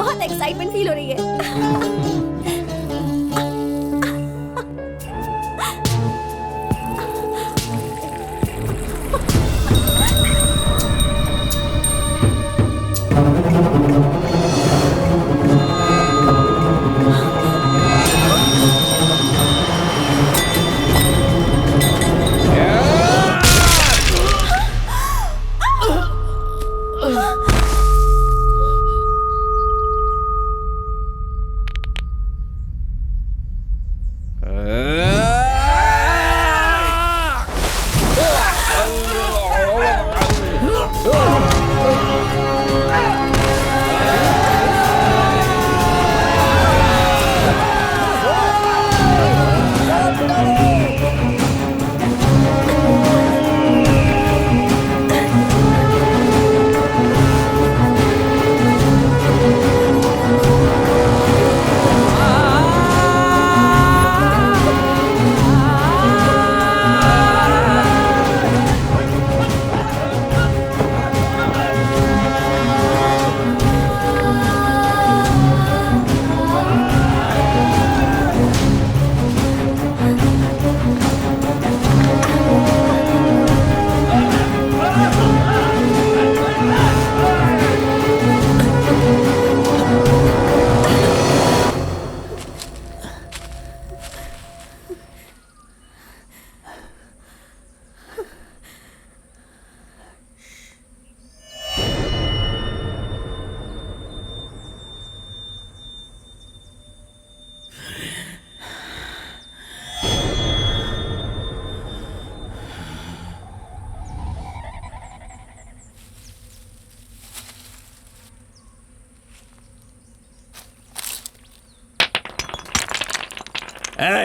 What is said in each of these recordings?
बहुत excitement feel हो रही है।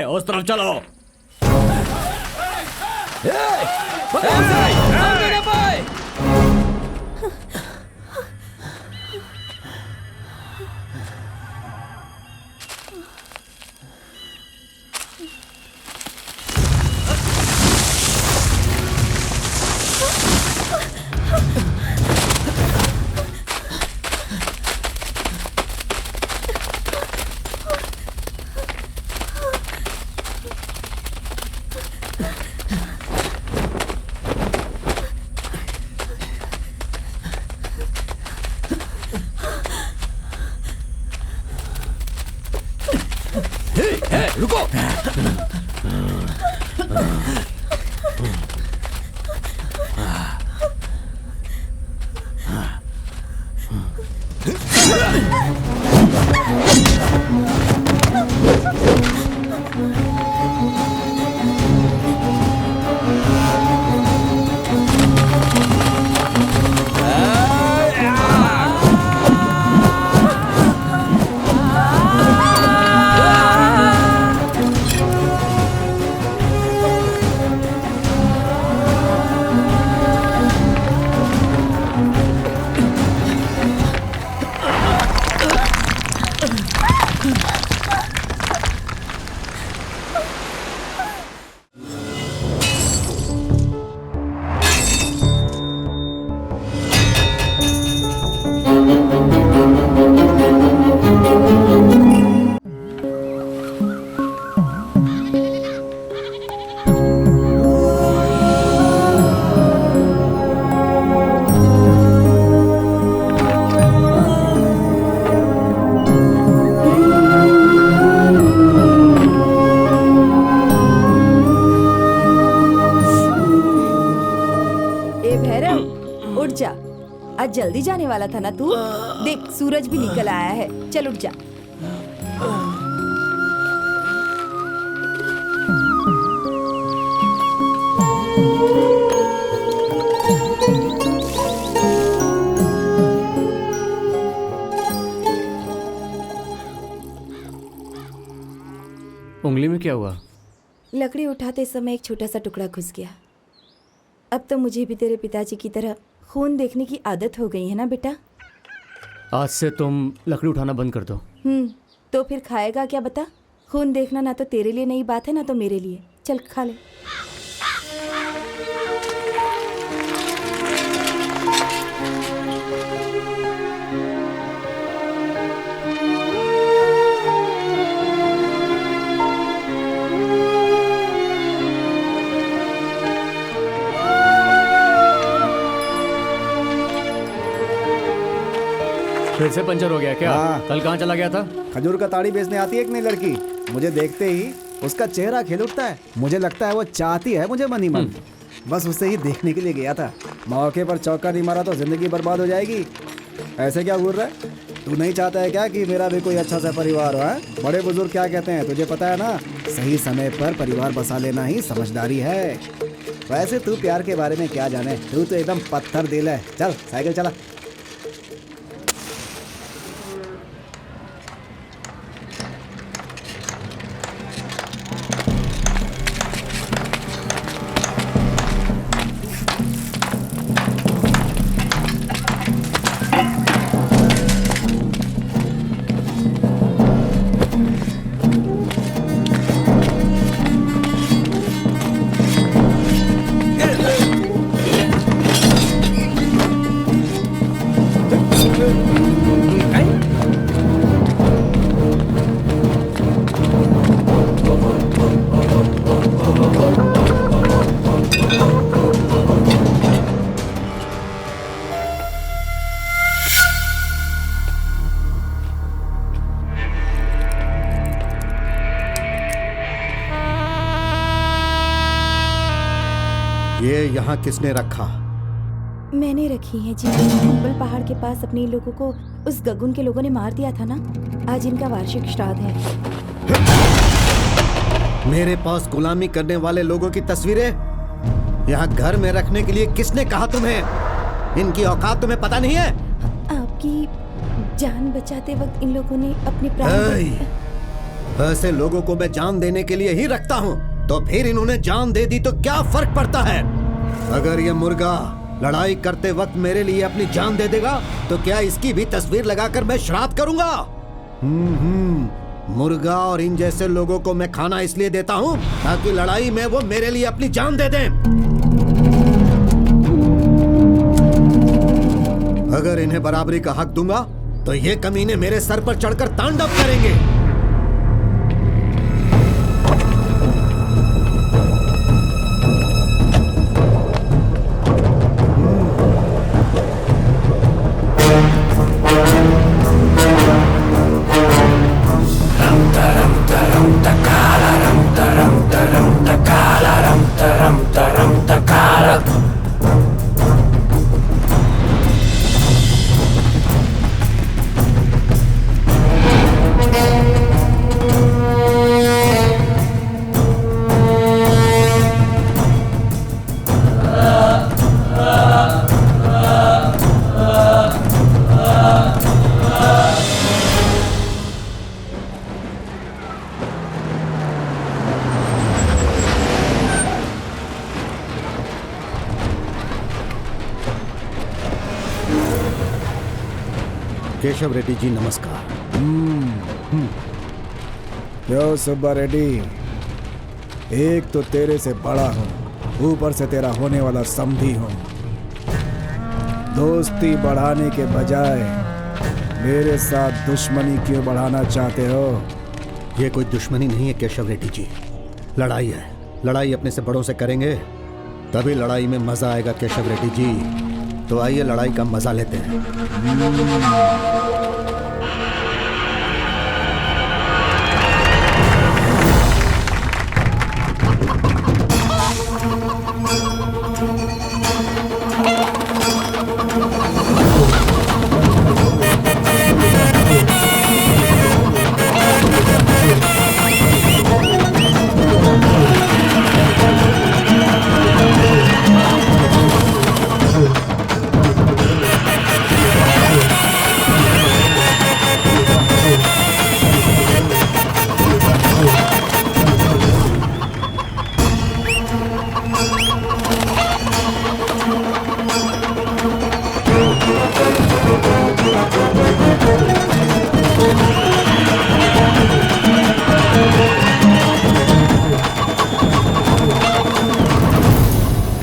उस तरफ चलो। रुको। आज जल्दी जाने वाला था ना तू। देख सूरज भी निकल आया है, चल उठ जा। उंगली में क्या हुआ? लकड़ी उठाते समय एक छोटा सा टुकड़ा घुस गया। अब तो मुझे भी तेरे पिताजी की तरह खून देखने की आदत हो गई है ना बेटा। आज से तुम लकड़ी उठाना बंद कर दो। तो फिर खाएगा क्या बता? खून देखना ना तो तेरे लिए नई बात है ना तो मेरे लिए। चल खा ले। फिर से पंचर हो गया क्या? हाँ। कल कहाँ चला गया था? खजूर का ताड़ी बेचने आती है एक नई लड़की, मुझे देखते ही उसका चेहरा खिल उठता है। मुझे लगता है वो चाहती है मुझे मन ही मन। बस उसे ही देखने के लिए गया था। मौके पर चौका नहीं मारा तो जिंदगी बर्बाद हो जाएगी। ऐसे क्या घूर रहा है? तू नहीं चाहता है क्या कि मेरा भी कोई अच्छा सा परिवार हो? है बड़े बुजुर्ग क्या कहते हैं तुझे पता है ना, सही समय पर परिवार बसा लेना ही समझदारी है। वैसे तू प्यार के बारे में क्या जाने, तू तो एकदम पत्थर दिल है। चल साइकिल चला। ये यहाँ किसने रखा? मैंने रखी है जी। कुंबल पहाड़ के पास अपने लोगों को उस गगुन के लोगों ने मार दिया था ना, आज इनका वार्षिक श्राद्ध है। मेरे पास गुलामी करने वाले लोगों की तस्वीरें यहाँ घर में रखने के लिए किसने कहा तुम्हें? इनकी औकात तुम्हें पता नहीं है? आपकी जान बचाते वक्त इन लोगों ने अपने प्राण ऐसे लोगों को मैं जान देने के लिए ही रखता हूँ, तो फिर इन्होंने जान दे दी तो क्या फर्क पड़ता है? अगर ये मुर्गा लड़ाई करते वक्त मेरे लिए अपनी जान दे देगा तो क्या इसकी भी तस्वीर लगाकर मैं श्राद्ध करूंगा? मुर्गा और इन जैसे लोगों को मैं खाना इसलिए देता हूँ ताकि लड़ाई में वो मेरे लिए अपनी जान दे दें। अगर इन्हें बराबरी का हक दूंगा तो ये कमीने मेरे सर पर चढ़कर तांडव करेंगे। केशव रेड्डी जी नमस्कार। यो सुब्बा रेड्डी, एक तो तेरे से बड़ा हूँ, ऊपर से तेरा होने वाला समधी हूँ। दोस्ती बढ़ाने के बजाय मेरे साथ दुश्मनी क्यों बढ़ाना चाहते हो? ये कोई दुश्मनी नहीं है केशव रेड्डी जी, लड़ाई है। लड़ाई अपने से बड़ों से करेंगे तभी लड़ाई में मजा आएगा केशव रेड्डी जी। तो आइए लड़ाई का मजा लेते हैं।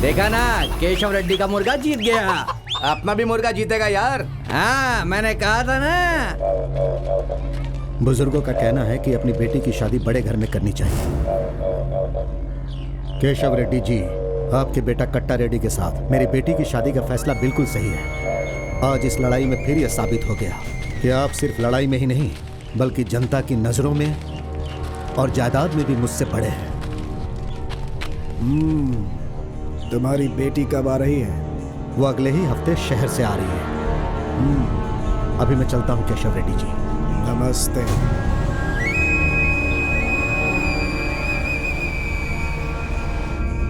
देखा ना, केशव रेड्डी का मुर्गा जीत गया। अपना भी मुर्गा जीतेगा यार। हाँ, मैंने कहा था ना। बुजुर्गों का कहना है कि अपनी बेटी की शादी बड़े घर में करनी चाहिए। केशव रेड्डी जी, आपके बेटा कट्टा रेड्डी के साथ मेरी बेटी की शादी का फैसला बिल्कुल सही है। आज इस लड़ाई में फिर यह साबित हो गया कि आप सिर्फ लड़ाई में ही नहीं बल्कि जनता की नजरों में और जायदाद में भी मुझसे बड़े हैं। तुम्हारी बेटी कब आ रही है? वो अगले ही हफ्ते शहर से आ रही है। अभी मैं चलता हूँ केशव रेड्डी जी। नमस्ते।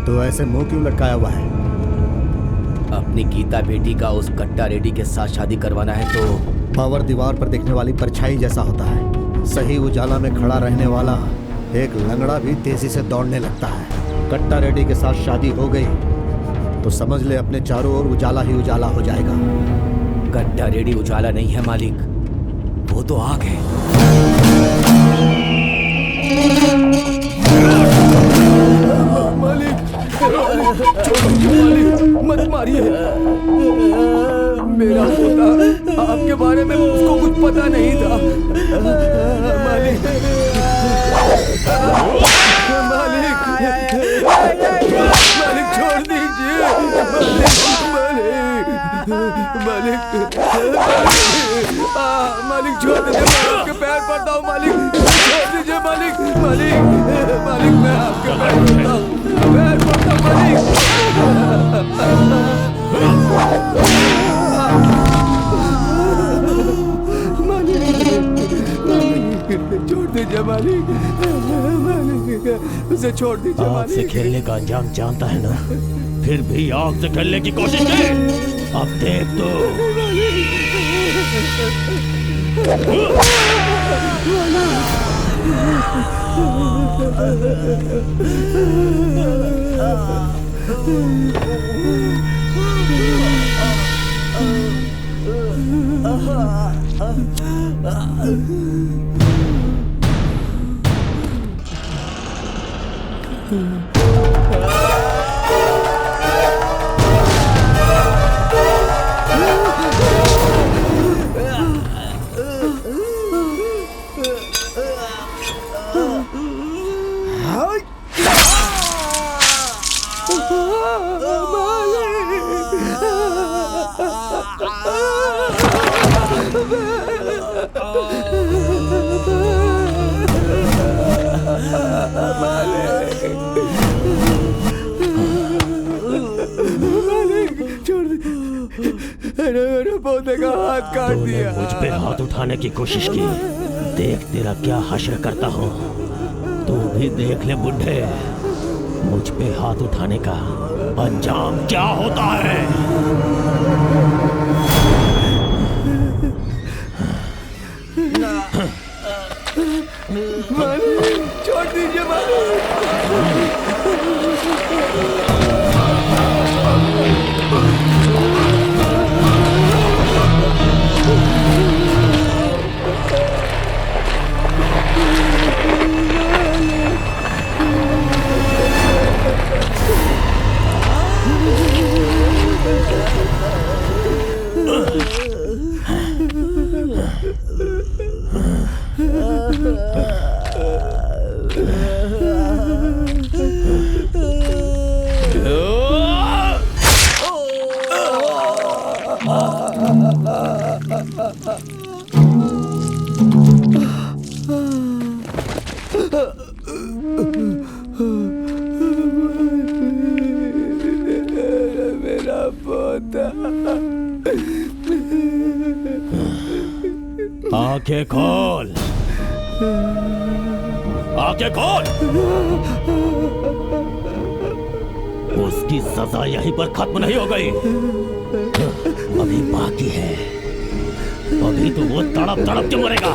तो ऐसे मुंह क्यों लटकाया हुआ है? अपनी गीता बेटी का उस कट्टा रेड्डी के साथ शादी करवाना है तो पावर दीवार पर देखने वाली परछाई जैसा होता है। सही उजाला में खड़ा रहने वाला एक लंगड़ा भी तेजी से दौड़ने लगता है। कट्टा रेड्डी के साथ शादी हो गई तो समझ ले अपने चारों ओर उजाला ही उजाला हो जाएगा। कट्टा रेड्डी उजाला नहीं है मालिक, वो तो आग है। मालिक, मत मारिए। मेरा पोता आपके बारे में उसको कुछ पता नहीं था। मालिक, मालिक, मालिक छोड़ दीजिए। मालिक, मालिक छोड़ दीजिए। मैं आपके पैर पड़ता हूँ मालिक, छोड़ दीजिए मालिक। मालिक, मैं आपके पैर पड़ता हूँ, पैर पड़ता हूँ मालिक। छोड़ दीजिए मालिक, उसे छोड़ दीजिए आग से मालिक। खेलने का अंजाम जानता है ना, फिर भी आग से खेलने की कोशिश की। अब देख तो। मेरे पोते का हाथ काट तूने दिया। मुझ पे हाथ उठाने की कोशिश की, देख तेरा क्या हश्र करता हूँ। तू भी देख ले बुढ़े, मुझ पे हाथ उठाने का अंजाम क्या होता है। मालिक, छोड़ दीजिए मालिक। मेरा पोता। आंखें खोल, आंखें खोल। उसकी सजा यहीं पर खत्म नहीं हो गई, अभी बाकी है। अभी तो वो तड़प तड़प के मरेगा।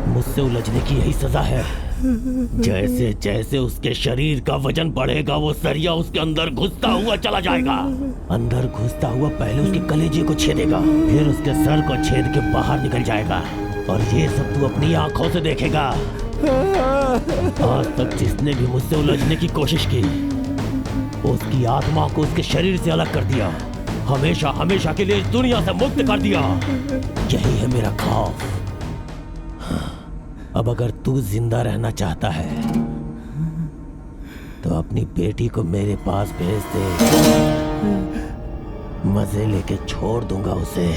मुझसे उलझने की यही सजा है। जैसे जैसे उसके शरीर का वजन बढ़ेगा, वो सरिया उसके अंदर घुसता हुआ चला जाएगा। अंदर घुसता हुआ पहले उसके कलेजे को छेदेगा, फिर उसके सर को छेद के बाहर निकल जाएगा। और ये सब तू अपनी आंखों से देखेगा। आज तक जिसने भी मुझसे उलझने की कोशिश की, उसकी आत्मा को उसके शरीर से अलग कर दिया, हमेशा हमेशा के लिए इस दुनिया से मुक्त कर दिया। यही है मेरा खौफ। अब अगर तू जिंदा रहना चाहता है तो अपनी बेटी को मेरे पास भेज दे, मजे लेके छोड़ दूंगा उसे।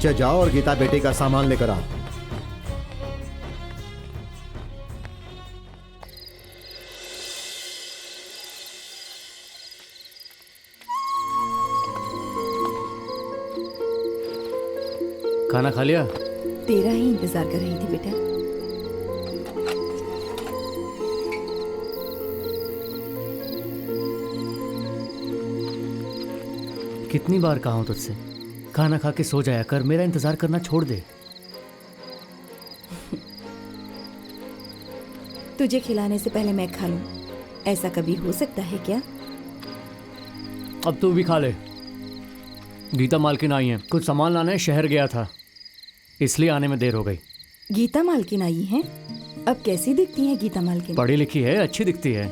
नीचे जाओ और गीता बेटी का सामान लेकर आओ। खाना खा लिया? तेरा ही इंतजार कर रही थी बेटा। कितनी बार कहा हूं तुझसे, खाना खा के सो जाया कर, मेरा इंतजार करना छोड़ दे। तुझे खिलाने से पहले मैं खा लूं, ऐसा कभी हो सकता है क्या? अब तू भी खा ले। गीता मालकिन आई है, कुछ सामान लाने शहर गया था, इसलिए आने में देर हो गई। गीता मालकिन आई है? अब कैसी दिखती है गीता मालकिन? पढ़ी लिखी है, अच्छी दिखती है।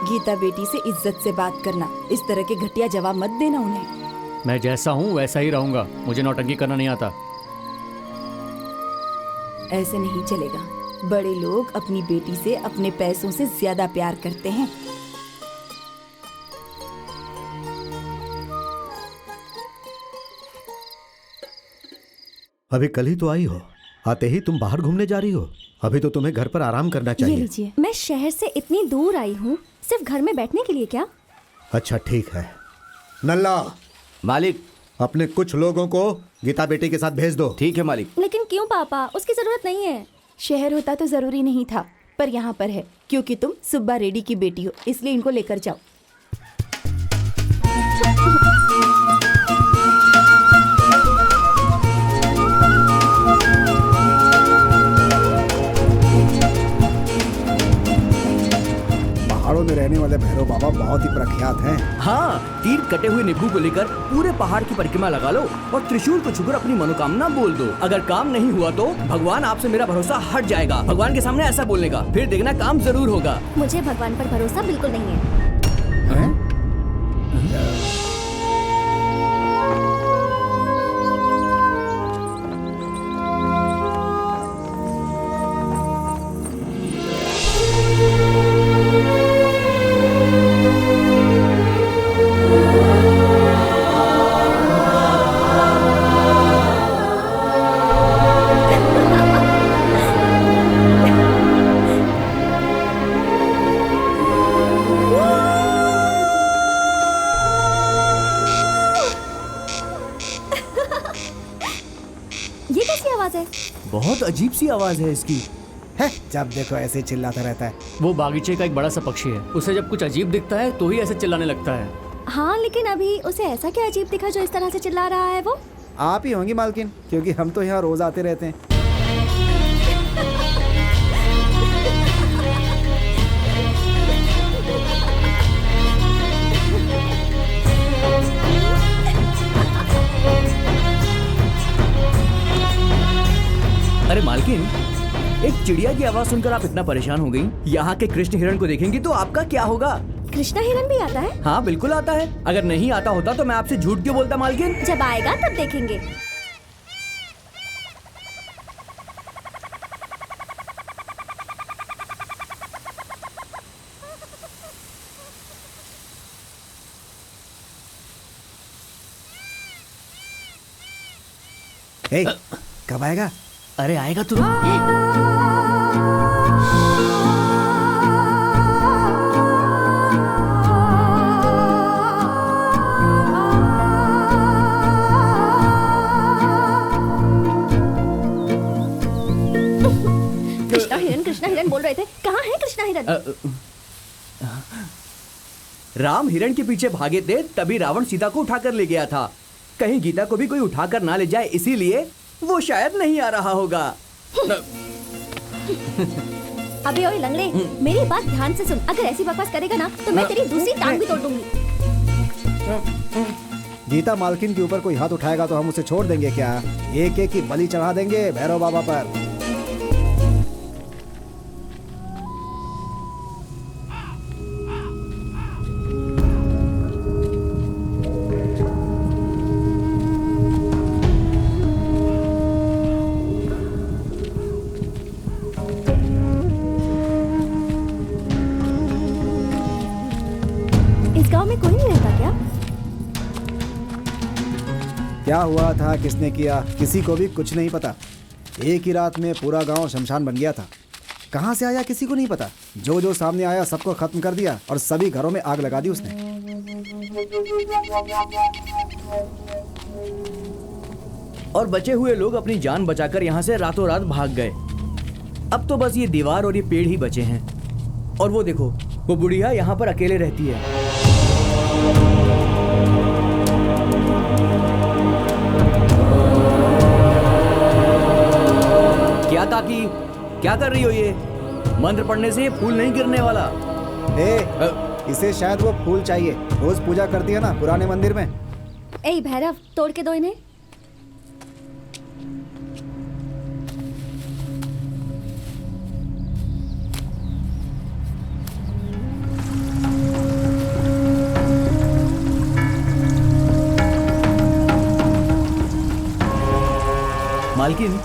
गीता बेटी से इज्जत से बात करना, इस तरह के घटिया जवाब मत देना उन्हें। मैं जैसा हूँ वैसा ही रहूंगा, मुझे नौटंकी करना नहीं आता। ऐसे नहीं चलेगा। बड़े लोग अपनी बेटी से अपने पैसों से ज्यादा प्यार करते हैं। अभी कल ही तो आई हो, आते ही तुम बाहर घूमने जा रही हो। अभी तो तुम्हें घर पर आराम करना ये चाहिए। लीजिए। मैं शहर से इतनी दूर आई हूँ सिर्फ घर में बैठने के लिए क्या? अच्छा ठीक है। नल्ला, मालिक। अपने कुछ लोगों को गीता बेटी के साथ भेज दो। ठीक है मालिक। लेकिन क्यों पापा, उसकी जरूरत नहीं है। शहर होता तो जरूरी नहीं था, पर यहाँ पर है क्योंकि तुम सुब्बा रेड्डी की बेटी हो, इसलिए इनको लेकर जाओ। पहाड़ों में रहने वाले भैरव बाबा बहुत ही प्रख्यात हैं। हाँ, 3 कटे हुए नींबू को लेकर पूरे पहाड़ की परिक्रमा लगा लो और त्रिशूल को छूकर अपनी मनोकामना बोल दो। अगर काम नहीं हुआ तो भगवान आपसे मेरा भरोसा हट जाएगा। भगवान के सामने ऐसा बोलने का, फिर देखना काम जरूर होगा। मुझे भगवान पर भरोसा बिल्कुल नहीं है। ये कैसी आवाज है? बहुत अजीब सी आवाज है इसकी। है, जब देखो ऐसे ही चिल्लाता रहता है। वो बागीचे का एक बड़ा सा पक्षी है, उसे जब कुछ अजीब दिखता है तो ही ऐसे चिल्लाने लगता है। हाँ, लेकिन अभी उसे ऐसा क्या अजीब दिखा जो इस तरह से चिल्ला रहा है वो? आप ही होंगी मालकिन, क्योंकि हम तो यहाँ रोज आते रहते हैं। अरे मालकिन, एक चिड़िया की आवाज सुनकर आप इतना परेशान हो गई। यहाँ के कृष्ण हिरण को देखेंगी तो आपका क्या होगा? कृष्णा हिरन भी आता है? हाँ बिल्कुल आता है। अगर नहीं आता होता तो मैं आपसे झूठ क्यों बोलता मालकिन? जब आएगा तब देखेंगे। हे, कब आएगा? अरे आएगा तू। कृष्णा हिरन बोल रहे थे, कहाँ है कृष्णा हिरन? राम हिरण के पीछे भागे थे, तभी रावण सीता को उठाकर ले गया था। कहीं गीता को भी कोई उठाकर ना ले जाए, इसीलिए वो शायद नहीं आ रहा होगा। अबे ओए लंगड़े, मेरी बात ध्यान से सुन। अगर ऐसी बकवास करेगा ना तो मैं तेरी दूसरी टांग भी तोड़ दूंगी। गीता मालकिन के ऊपर कोई हाथ उठाएगा तो हम उसे छोड़ देंगे क्या? एक एक की बलि चढ़ा देंगे भैरव बाबा पर। इस गांव में कोई नहीं रहता क्या? क्या हुआ था, किसने किया, किसी को भी कुछ नहीं पता। एक ही रात में पूरा गांव शमशान बन गया था। कहाँ से आया किसी को नहीं पता। जो जो सामने आया सबको खत्म कर दिया और सभी घरों में आग लगा दी उसने। और बचे हुए लोग अपनी जान बचाकर यहाँ से रातों रात भाग गए। अब तो बस ये दीवार और ये पेड़ ही बचे हैं। और वो देखो, वो बुढ़िया यहाँ पर अकेले रहती है। क्या काकी, क्या कर रही हो ये? मंत्र पढ़ने से ये फूल नहीं गिरने वाला। इसे शायद वो फूल चाहिए। रोज पूजा करती है ना पुराने मंदिर में। ए भैरव, तोड़ के दो इन्हें। मालकिन,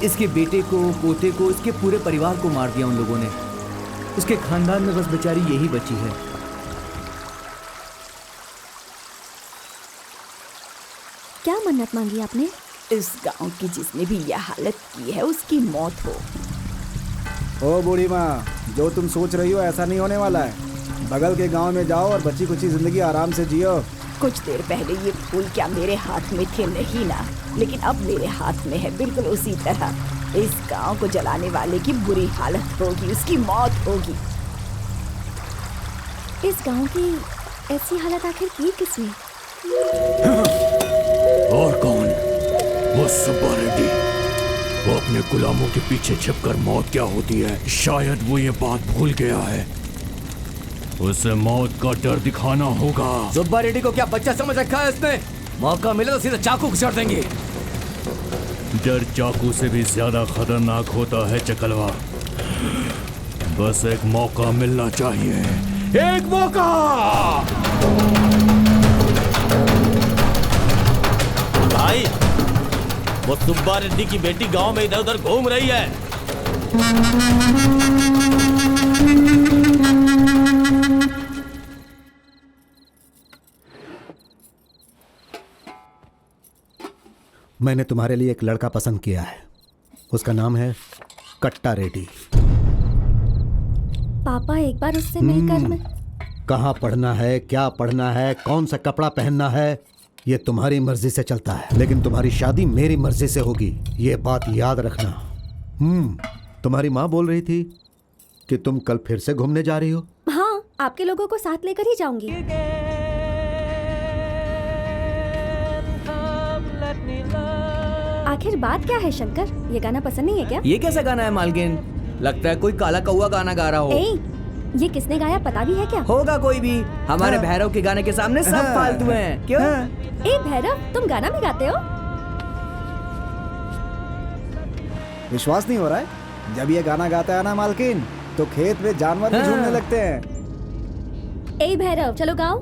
इसके बेटे को, पोते को, इसके पूरे परिवार को मार दिया उन लोगों ने। उसके खानदान में बस बेचारी यही बची है। क्या मन्नत मांगी आपने? इस गांव की जिसने भी यह हालत की है उसकी मौत हो। ओ बूढ़ी माँ, जो तुम सोच रही हो ऐसा नहीं होने वाला है। बगल के गांव में जाओ और बची कुची जिंदगी आराम से जियो। कुछ देर पहले ये फूल क्या मेरे हाथ में थे? नहीं ना, लेकिन अब मेरे हाथ में है। बिल्कुल उसी तरह इस गांव को जलाने वाले की बुरी हालत होगी, उसकी मौत होगी। इस गांव की ऐसी हालत आखिर की किसने? और कौन? वो सुब्बा रेड्डी। वो अपने गुलामों के पीछे छिपकर मौत क्या होती है, शायद वो ये बात भूल गया है। उसे मौत का डर दिखाना होगा। सुब्बा रेड्डी को क्या बच्चा समझ रखा है इसने? मौका मिले तो सीधा चाकू घुसा देंगे। डर चाकू से भी ज्यादा खतरनाक होता है चकलवा। बस एक मौका मिलना चाहिए, एक मौका। भाई, वो सुब्बा रेड्डी की बेटी गांव में इधर उधर घूम रही है। मैंने तुम्हारे लिए एक लड़का पसंद किया है। उसका नाम है कट्टा रेड्डी। पापा, एक बार उससे मिलकर मैं... कहाँ पढ़ना है, क्या पढ़ना है, कौन सा कपड़ा पहनना है, ये तुम्हारी मर्जी से चलता है। लेकिन तुम्हारी शादी मेरी मर्जी से होगी, ये बात याद रखना। तुम्हारी माँ बोल रही थी कि तुम कल फिर से घूमने जा रही हो। हाँ, आपके लोगों को साथ लेकर ही जाऊंगी। आखिर बात क्या है शंकर? ये गाना पसंद नहीं है क्या? ये कैसा गाना है मालकिन? लगता है कोई काला कौआ गाना गा रहा हो। ये किसने गाया पता भी है क्या? होगा कोई भी। हमारे भैरव के गाने के सामने सब फालतू हैं। क्यों? ए भैरव, तुम गाना भी गाते हो? विश्वास नहीं हो रहा है? जब ये गाना गाता है ना मालकिन, तो खेत में जानवर भी झूमने लगते हैं। ए भैरव, चलो गाओ।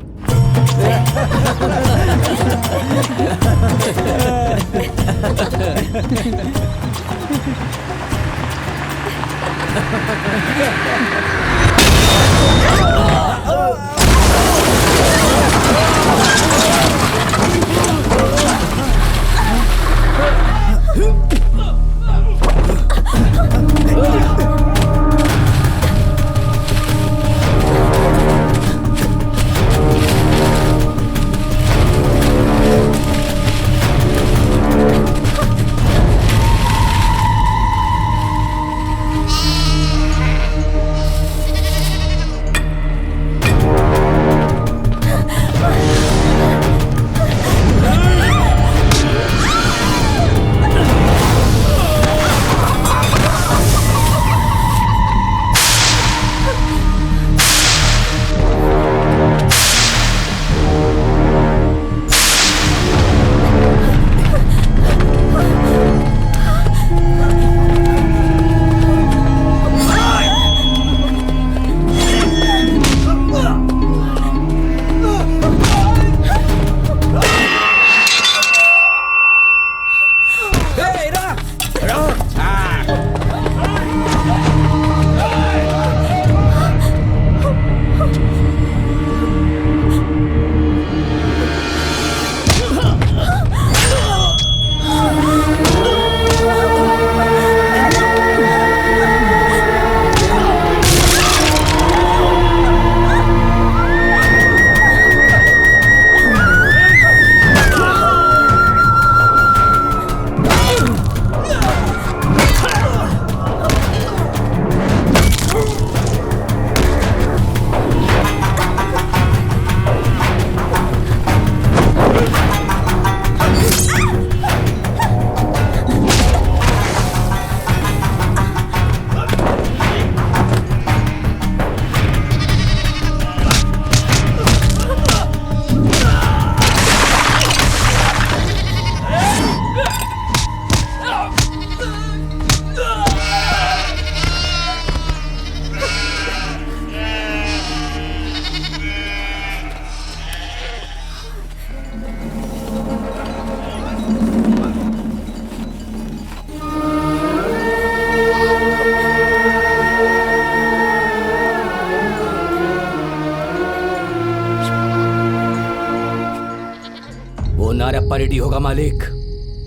सुब्बा रेड्डी होगा मालिक।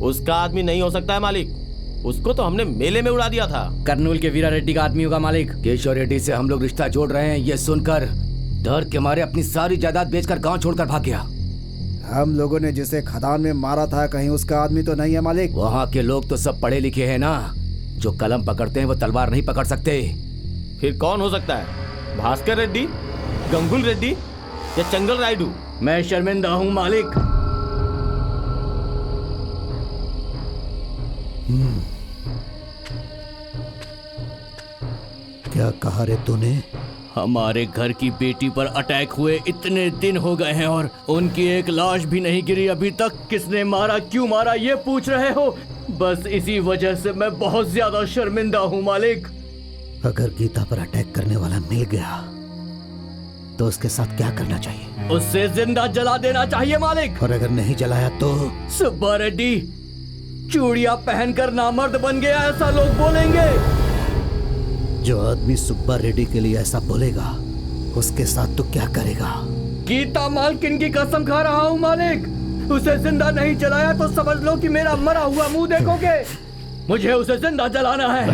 उसका आदमी नहीं हो सकता है मालिक, उसको तो हमने मेले में उड़ा दिया था। कर्नूल के वीरा रेड्डी का आदमी होगा मालिक। केशव रेड्डी से हम लोग रिश्ता जोड़ रहे हैं, ये सुनकर डर के मारे अपनी सारी जायदाद बेचकर गांव छोड़कर भाग गया। हम लोगों ने जिसे खदान में मारा था, कहीं उसका आदमी तो नहीं है मालिक? वहाँ के लोग तो सब पढ़े लिखे हैं ना, जो कलम पकड़ते हैं वो तलवार नहीं पकड़ सकते। फिर कौन हो सकता है? भास्कर रेड्डी, गंगुल रेड्डी या चंगल रायडू? मैं शर्मिंदा हूँ मालिक। क्या कहा रे तूने? हमारे घर की बेटी पर अटैक हुए इतने दिन हो गए हैं और उनकी एक लाश भी नहीं गिरी अभी तक। किसने मारा, क्यों मारा, ये पूछ रहे हो? बस इसी वजह से मैं बहुत ज्यादा शर्मिंदा हूँ मालिक। अगर गीता पर अटैक करने वाला मिल गया तो उसके साथ क्या करना चाहिए? उससे जिंदा जला देना चाहिए मालिक। और अगर नहीं जलाया तो? सुब्बा रेड्डी चूड़ियां पहनकर नामर्द बन गया, ऐसा लोग बोलेंगे। जो आदमी सुब्बा रेड्डी के लिए ऐसा बोलेगा उसके साथ तो क्या करेगा? गीता मालकिन की कसम खा रहा हूँ मालिक, उसे जिंदा नहीं जलाया तो समझ लो कि मेरा मरा हुआ मुंह देखोगे। मुझे उसे जिंदा जलाना है।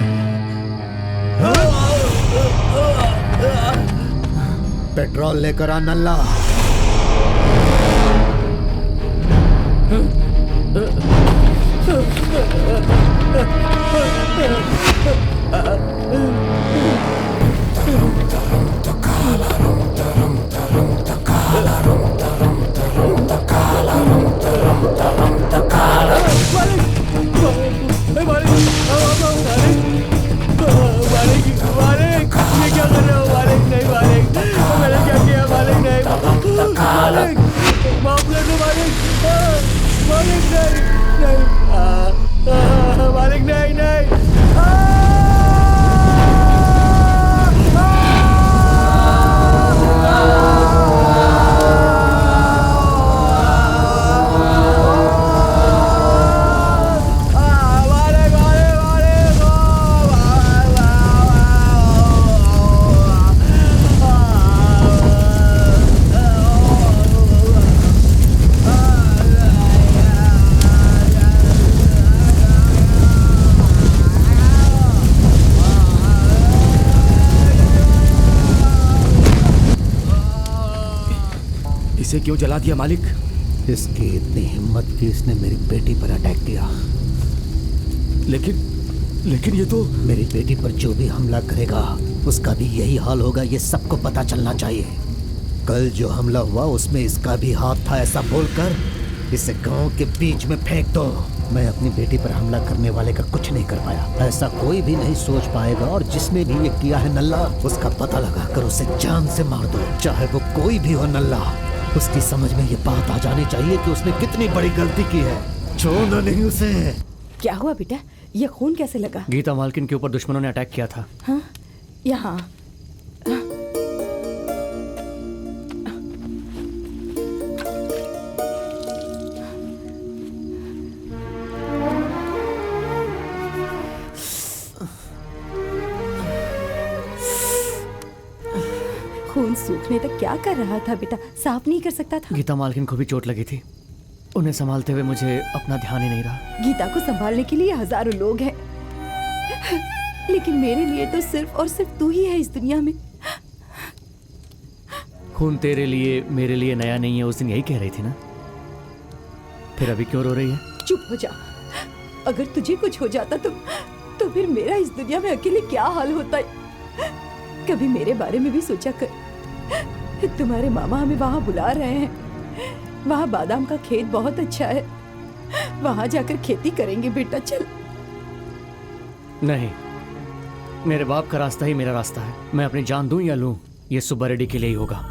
पेट्रोल लेकर आ नल्ला। इसे क्यों जला दिया मालिक? इसकी इतनी हिम्मत कि इसने मेरी बेटी पर अटैक किया। लेकिन ये तो मेरी बेटी पर जो भी हमला करेगा उसका भी यही हाल होगा, ये सबको पता चलना चाहिए। कल जो हमला हुआ उसमें इसका भी हाथ था, ऐसा बोलकर इसे गांव के बीच में फेंक दो। मैं अपनी बेटी पर हमला करने वाले का कुछ नहीं कर पाया, ऐसा कोई भी नहीं सोच पाएगा। और जिसने भी ये किया है नल्ला, उसका पता लगाकर उसे जान से मार दो, चाहे वो कोई भी हो। नल्ला, उसकी समझ में ये बात आ जानी चाहिए कि उसने कितनी बड़ी गलती की है। छोड़ना नहीं उसे। क्या हुआ बेटा, ये खून कैसे लगा? गीता मालकिन के ऊपर दुश्मनों ने अटैक किया था। हाँ, यहाँ खून सूखने तक क्या कर रहा था बेटा? साफ नहीं कर सकता था? गीता मालकिन को भी चोट लगी थी, उन्हें संभालते हुए मुझे अपना ध्यान ही नहीं रहा। गीता को संभालने के लिए हजारों लोग हैं, लेकिन मेरे लिए तो सिर्फ और सिर्फ तू ही है इस दुनिया में। खून तेरे लिए मेरे लिए नया नहीं है, उस दिन यही कह रही थी ना? फिर अभी क्यों रो रही है? चुप हो जा। अगर तुझे कुछ हो जाता तो फिर मेरा इस दुनिया में अकेले क्या हाल होता है? कभी मेरे बारे में भी सोचा कर। तुम्हारे मामा हमें वहाँ बुला रहे हैं, वहाँ बादाम का खेत बहुत अच्छा है, वहाँ जाकर खेती करेंगे बेटा, चल। नहीं, मेरे बाप का रास्ता ही मेरा रास्ता है। मैं अपनी जान दूं या लूं, ये सुब्बा रेड्डी के लिए ही होगा।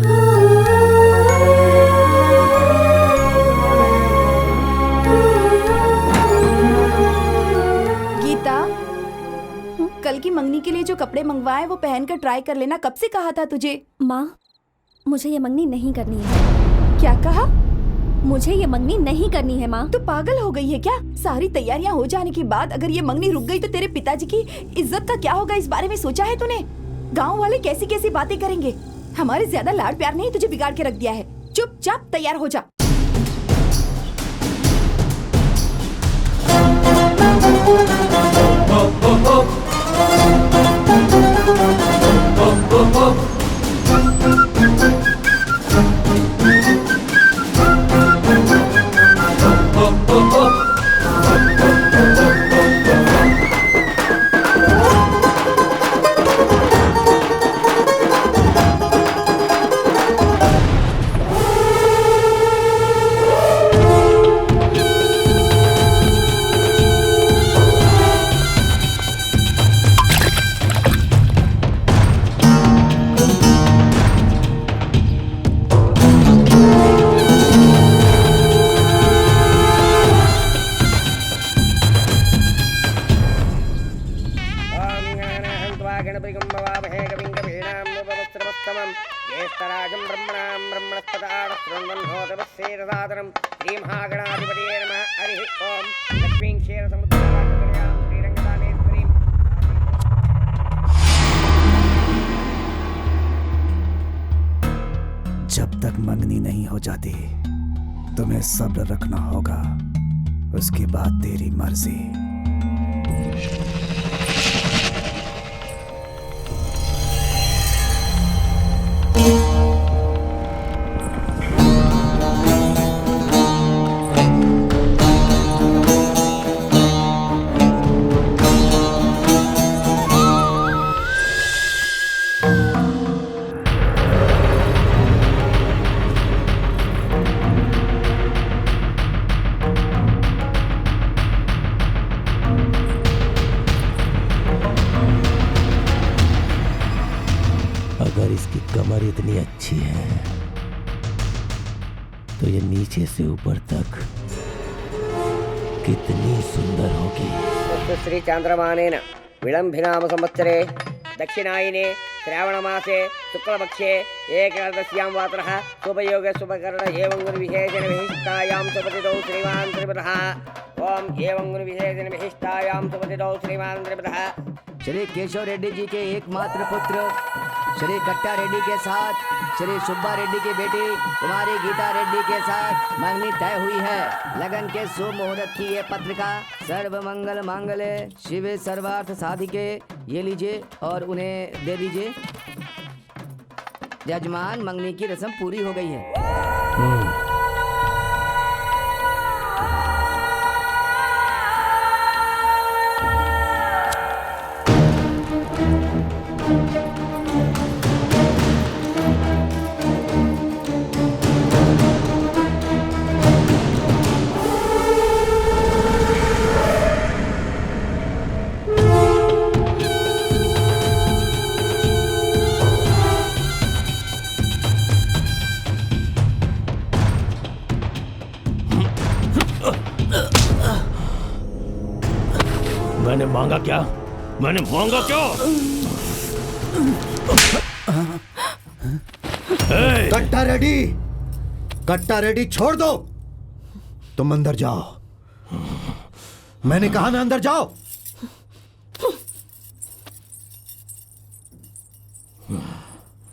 Oh कल की मंगनी के लिए जो कपड़े मंगवाए वो पहनकर ट्राई कर लेना। कब से कहा था तुझे? माँ, मुझे ये मंगनी नहीं करनी है। क्या कहा? मुझे ये मंगनी नहीं करनी है माँ। तू पागल हो गई है क्या? सारी तैयारियां हो जाने के बाद अगर ये मंगनी रुक गई तो तेरे पिताजी की इज्जत का क्या होगा? इस बारे में सोचा है तूने? गाँव वाले कैसी कैसी बातें करेंगे। हमारे ज्यादा लाड प्यार ने ही तुझे बिगाड़ के रख दिया है। चुपचाप तैयार हो जा। जब तक मंगनी नहीं हो जाती तुम्हें सब्र रखना होगा, उसके बाद तेरी मर्जी। अगर इसकी कमर इतनी अच्छी है तो ये नीचे से ऊपर तक कितनी सुंदर होगी। श्री चांद्रमानेन विलंबिनाम संवत्सरे दक्षिणायने श्रावणमासे शुक्लपक्षे एकदश्यां वातरः शुभयोगे शुभकरण एवं गुणविशेषेण विशिष्टायां सुपतितौ श्रीमान् त्रिपुरः। ओम एवं गुणविशेषेण विशिष्टायां सुपतितौ श्रीमान् त्रिपुरः। श्री केशव रेड्डी जी के एकमात्र पुत्र श्री कट्टा रेड्डी के साथ श्री सुब्बा रेड्डी की बेटी कुमारी गीता रेड्डी के साथ मंगनी तय हुई है। लगन के शुभ मुहूर्त की ये पत्रिका सर्व मंगल मांगल्ये शिवे सर्वार्थ साधिके। ये लीजिए और उन्हें दे दीजिए। जजमान, मंगनी की रस्म पूरी हो गई है। मैंने मांगा क्या? मैंने मांगा क्या? कट्टा रेडी, कट्टा रेडी छोड़ दो। तुम अंदर जाओ। मैंने कहा ना अंदर जाओ।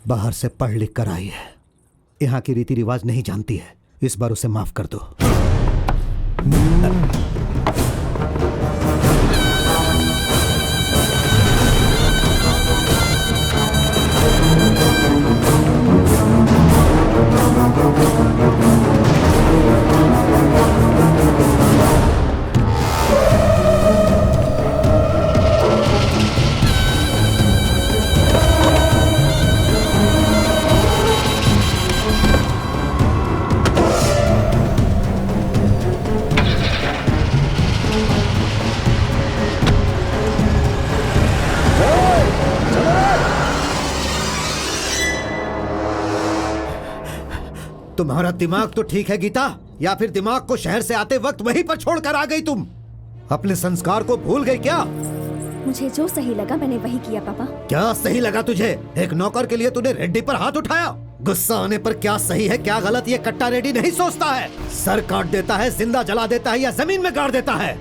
बाहर से पढ़ लिख कर आई है, यहाँ की रीति रिवाज नहीं जानती है। इस बार उसे माफ कर दो। तुम्हारा दिमाग तो ठीक है गीता, या फिर दिमाग को शहर से आते वक्त वहीं पर छोड़कर आ गई तुम? अपने संस्कार को भूल गई क्या? मुझे जो सही लगा मैंने वही किया पापा। क्या सही लगा तुझे? एक नौकर के लिए तूने रेड्डी पर हाथ उठाया? गुस्सा आने पर क्या सही है क्या गलत ये कट्टा रेड्डी नहीं सोचता है। सर काट देता है, जिंदा जला देता है या जमीन में गाड़ देता है।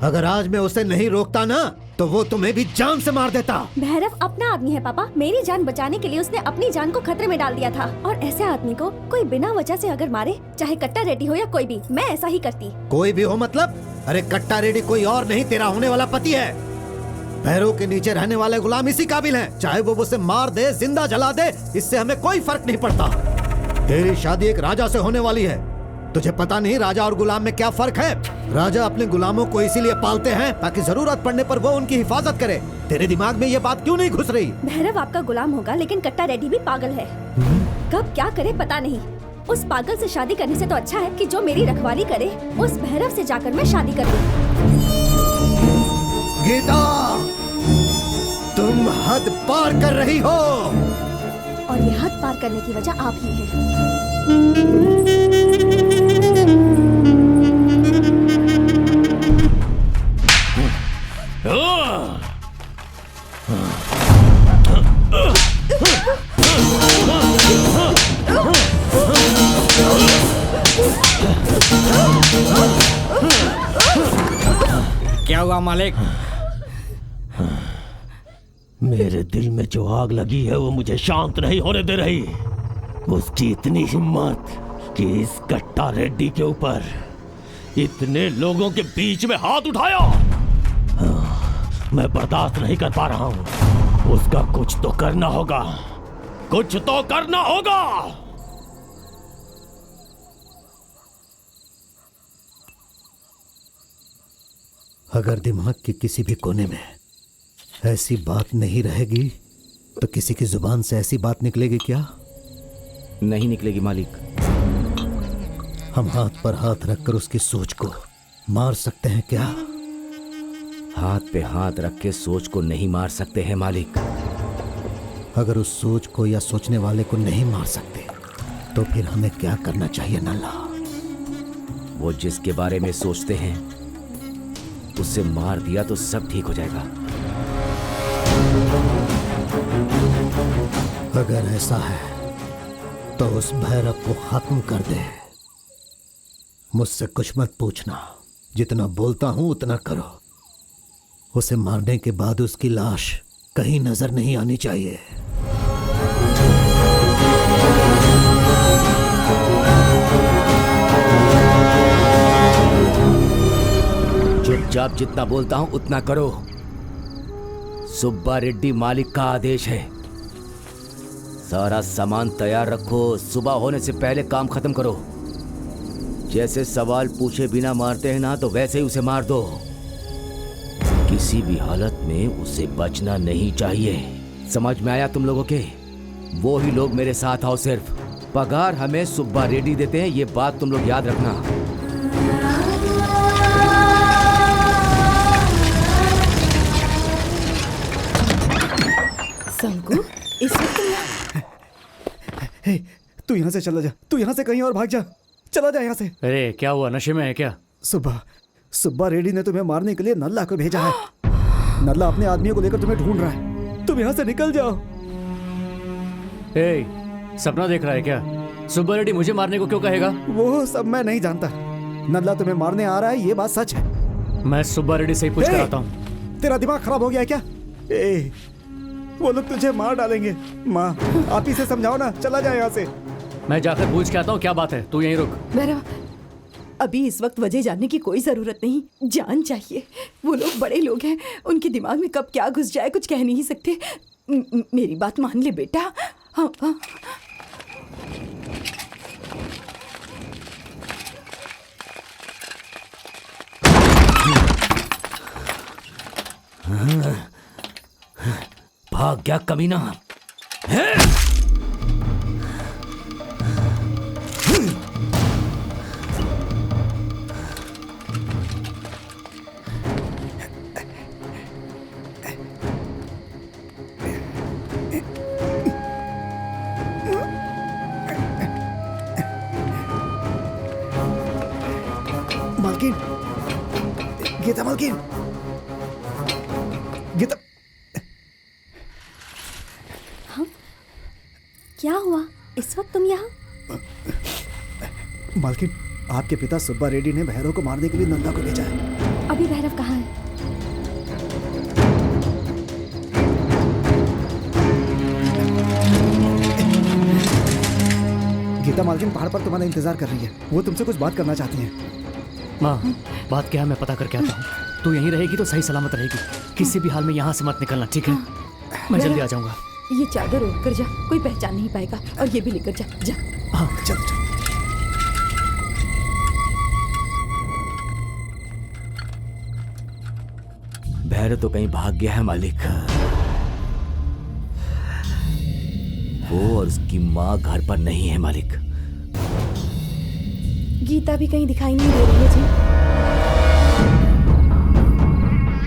अगर आज मैं उसे नहीं रोकता ना तो वो तुम्हें भी जान से मार देता। भैरव अपना आदमी है पापा, मेरी जान बचाने के लिए उसने अपनी जान को खतरे में डाल दिया था। और ऐसे आदमी को कोई बिना वजह से अगर मारे, चाहे कट्टा रेड्डी हो या कोई भी, मैं ऐसा ही करती। कोई भी हो मतलब? अरे कट्टा रेड्डी कोई और नहीं, तेरा होने वाला पति है। पैरों के नीचे रहने वाले गुलाम इसी काबिल हैं। चाहे वो उसे मार दे, जिंदा जला दे, इससे हमें कोई फर्क नहीं पड़ता। तेरी शादी एक राजा से होने वाली है। तुझे पता नहीं राजा और गुलाम में क्या फर्क है? राजा अपने गुलामों को इसीलिए पालते हैं ताकि जरूरत पड़ने पर वो उनकी हिफाजत करे। तेरे दिमाग में ये बात क्यों नहीं घुस रही? भैरव आपका गुलाम होगा लेकिन कट्टा रेड्डी भी पागल है। कब क्या करे पता नहीं। उस पागल से शादी करने से तो अच्छा है कि जो मेरी रखवाली करे उस भैरव से जाकर मैं शादी कर लूं। गीता, तुम हद पार कर रही हो। और ये हद पार करने की वजह आप ही हैं। क्या हुआ मालिक? मेरे दिल में जो आग लगी है वो मुझे शांत नहीं होने दे रही। उसकी इतनी हिम्मत कि इस कट्टा रेड्डी के ऊपर इतने लोगों के बीच में हाथ उठाया। मैं बर्दाश्त नहीं कर पा रहा हूं। उसका कुछ तो करना होगा, कुछ तो करना होगा। अगर दिमाग के किसी भी कोने में ऐसी बात नहीं रहेगी तो किसी की जुबान से ऐसी बात निकलेगी क्या? नहीं निकलेगी मालिक। हम हाथ पर हाथ रखकर उसकी सोच को मार सकते हैं क्या? हाथ पे हाथ रख के सोच को नहीं मार सकते हैं मालिक। अगर उस सोच को या सोचने वाले को नहीं मार सकते तो फिर हमें क्या करना चाहिए नल्ला? वो जिसके बारे में सोचते हैं उसे मार दिया तो सब ठीक हो जाएगा। अगर ऐसा है तो उस भैरव को खत्म कर दे। मुझसे कुछ मत पूछना, जितना बोलता हूं उतना करो। उसे मारने के बाद उसकी लाश कहीं नजर नहीं आनी चाहिए। चुपचाप जितना बोलता हूं उतना करो। सुब्बा रेड्डी मालिक का आदेश है। सारा सामान तैयार रखो, सुबह होने से पहले काम खत्म करो। जैसे सवाल पूछे बिना मारते हैं ना, तो वैसे ही उसे मार दो। किसी भी हालत में उसे बचना नहीं चाहिए। समझ में आया तुम लोगों के? वो ही लोग मेरे साथ आओ। सिर्फ पगार हमें सुब्बा रेड्डी देते हैं, ये बात तुम लोग याद रखना। संकु, इस वक्त हे, तू यहाँ से चला जा। तू यहाँ से कहीं और भाग जा। चला जा यहाँ से। अरे क्या हुआ, नशे में है क्या? सुब्बा रेड्डी ने तुम्हें मारने के लिए नल्ला को भेजा है। नल्ला अपने आदमियों को लेकर तुम्हें ढूंढ रहा है। तुम यहाँ से निकल जाओ। सपना देख रहा है क्या? सुब्बा रेड्डी मुझे मारने को क्यों कहेगा? वो सब मैं नहीं जानता। नल्ला तुम्हें मारने आ रहा है, ये बात सच है। मैं सुब्बा रेड्डी से ही पूछ कर आता हूँ। तेरा दिमाग खराब हो गया है क्या? वो लोग तुझे मार डालेंगे। माँ, आप ही से समझाओ ना। चला जाए यहाँ से। मैं जाकर पूछ के आता हूँ क्या बात है। तू यहीं रुक। भैरव, अभी इस वक्त वजह जानने की कोई जरूरत नहीं। जान चाहिए। वो लोग बड़े लोग हैं, उनके दिमाग में कब क्या घुस जाए कुछ कह नहीं सकते। मेरी बात मान ले बेटा। हाँ हाँ। भाग गया कमीना। मालकिन, गीता मालकिन, गीता, क्या हुआ इस वक्त तुम यहाँ? मालकिन, आपके पिता सुब्बा रेड्डी ने भैरव को मारने के लिए नंदा को भेजा है। अभी भैरव कहाँ है? गीता मालकिन पहाड़ पर तुम्हारा इंतजार कर रही है। वो तुमसे कुछ बात करना चाहती हैं। माँ, बात क्या है मैं पता करके आता हूँ। तू यहीं रहेगी तो सही सलामत रहेगी। किसी भी हाल में यहाँ से मत निकलना, ठीक है? मैं जल्दी आ जाऊँगा। ये चादर ओढ़ कर जा, कोई पहचान नहीं पाएगा। और ये भी लेकर जा, जा। हाँ चलो चलो। भैरव तो कहीं भाग गया है मालिक। वो और उसकी माँ घर पर नहीं है मालिक। गीता भी कहीं दिखाई नहीं दे रही है जी।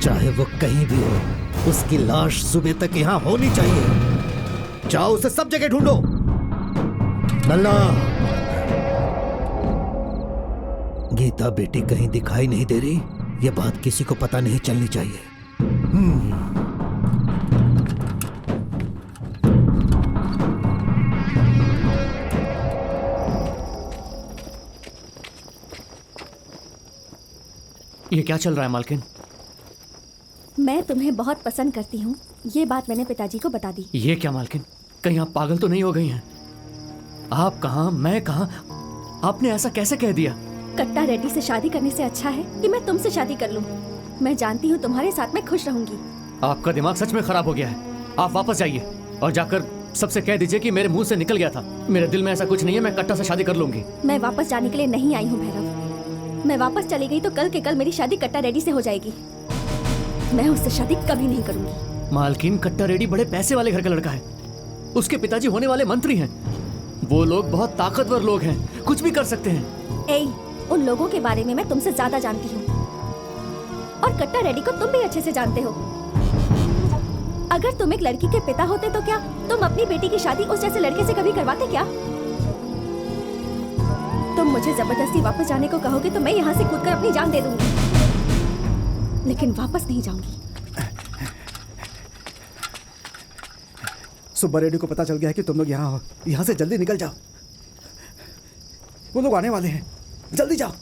चाहे वो कहीं भी हो, उसकी लाश सुबह तक यहाँ होनी चाहिए। जाओ उसे सब जगह ढूंढो। नल्ला, गीता बेटी कहीं दिखाई नहीं दे रही, ये बात किसी को पता नहीं चलनी चाहिए। ये क्या चल रहा है मालकिन? मैं तुम्हें बहुत पसंद करती हूँ, ये बात मैंने पिताजी को बता दी। ये क्या मालकिन, कहीं आप पागल तो नहीं हो गई हैं? आप कहाँ, मैं कहाँ? आपने ऐसा कैसे कह दिया? कट्टा रेड्डी से शादी करने से अच्छा है कि मैं तुमसे शादी कर लूँ। मैं जानती हूँ तुम्हारे साथ मैं खुश रहूंगी। आपका दिमाग सच में खराब हो गया है। आप वापस जाइए और जाकर सबसे कह दीजिए कि मेरे मुंह से निकल गया था। मेरे दिल में ऐसा कुछ नहीं है, मैं कट्टा से शादी कर लूंगी। मैं वापस जाने के लिए नहीं आई हूँ भैरव। मैं वापस चली गई तो कल के कल मेरी शादी कट्टा रेड्डी से हो जाएगी। मैं उससे शादी कभी नहीं करूंगी। मालकिन, कट्टा रेड्डी बड़े पैसे वाले घर का लड़का है। उसके पिताजी होने वाले मंत्री हैं। वो लोग बहुत ताकतवर लोग हैं, कुछ भी कर सकते हैं। ए, उन लोगों के बारे में मैं तुमसे ज्यादा जानती हूँ, और कट्टा रेड्डी को तुम भी अच्छे से जानते हो। अगर तुम एक लड़की के पिता होते तो क्या तुम अपनी बेटी की शादी उस जैसे लड़के से कभी करवाते क्या? तुम मुझे जबरदस्ती वापस जाने को कहोगे तो मैं यहाँ से कूदकर अपनी जान दे दूंगी, लेकिन वापस नहीं जाऊंगी। सुब्बा रेड्डी को पता चल गया है कि तुम लोग यहाँ हो। यहाँ से जल्दी निकल जाओ, वो लोग आने वाले हैं। जल्दी जाओ।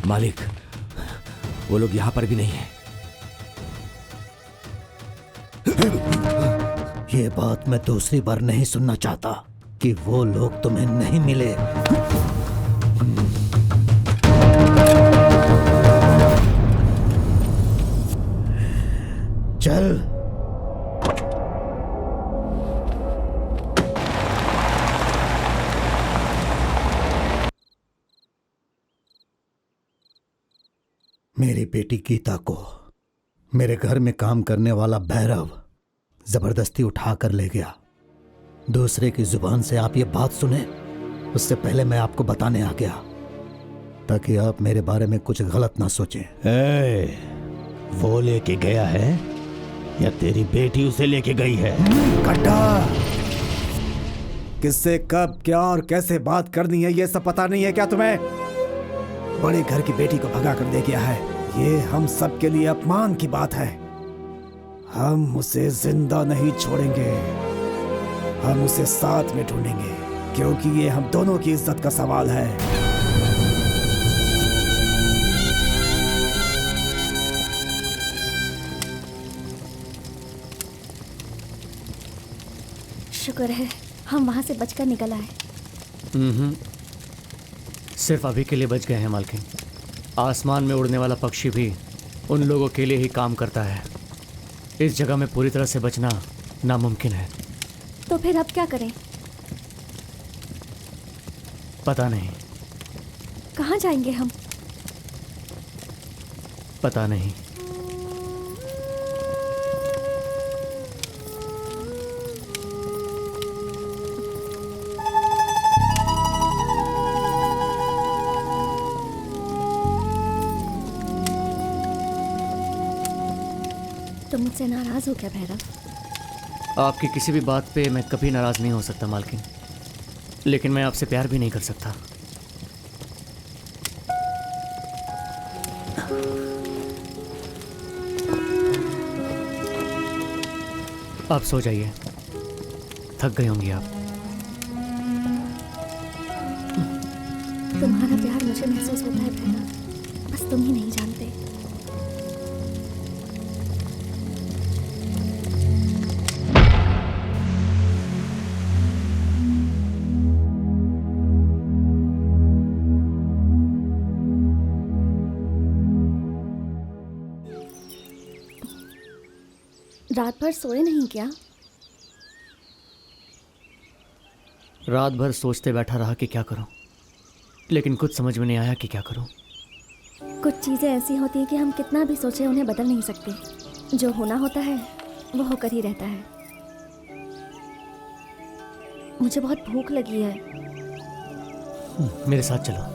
मालिक, वो लोग यहाँ पर भी नहीं है। ये बात मैं दूसरी बार नहीं सुनना चाहता कि वो लोग तुम्हें नहीं मिले। चल। मेरी बेटी गीता को मेरे घर में काम करने वाला भैरव जबरदस्ती उठा कर ले गया। दूसरे की जुबान से आप ये बात सुने उससे पहले मैं आपको बताने आ गया, ताकि आप मेरे बारे में कुछ गलत ना सोचें। वो लेके गया है या तेरी बेटी उसे लेके गई है? कट्टा, किससे कब क्या और कैसे बात करनी है ये सब पता नहीं है क्या तुम्हें? बड़े घर की बेटी को भगा कर दे गया है। ये हम सब के लिए अपमान की बात है। हम उसे जिंदा नहीं छोड़ेंगे, हम उसे साथ में ढूंढेंगे, क्योंकि ये हम दोनों की इज्जत का सवाल है। शुक्र है हम वहां से बचकर निकल आए। सिर्फ अभी के लिए बच गए हैं मालकिन। आसमान में उड़ने वाला पक्षी भी उन लोगों के लिए ही काम करता है। इस जगह में पूरी तरह से बचना नामुमकिन है। तो फिर अब क्या करें? पता नहीं, कहाँ जाएंगे हम? पता नहीं। तुम मुझसे नाराज हो क्या भैरव? आपकी किसी भी बात पे मैं कभी नाराज नहीं हो सकता मालकिन, लेकिन मैं आपसे प्यार भी नहीं कर सकता। आप सो जाइए, थक गई होंगी आप। तुम्हारा प्यार मुझे महसूस होता है भैरव, बस तुम ही नहीं जानते। रात भर सोए नहीं क्या? रात भर सोचते बैठा रहा कि क्या करूं, लेकिन कुछ समझ में नहीं आया कि क्या करूं। कुछ चीज़ें ऐसी होती हैं कि हम कितना भी सोचें उन्हें बदल नहीं सकते। जो होना होता है वो होकर ही रहता है। मुझे बहुत भूख लगी है। मेरे साथ चलो।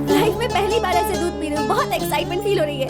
लाइफ में पहली बार ऐसे दूध पी रही हूँ, बहुत एक्साइटमेंट फील हो रही है।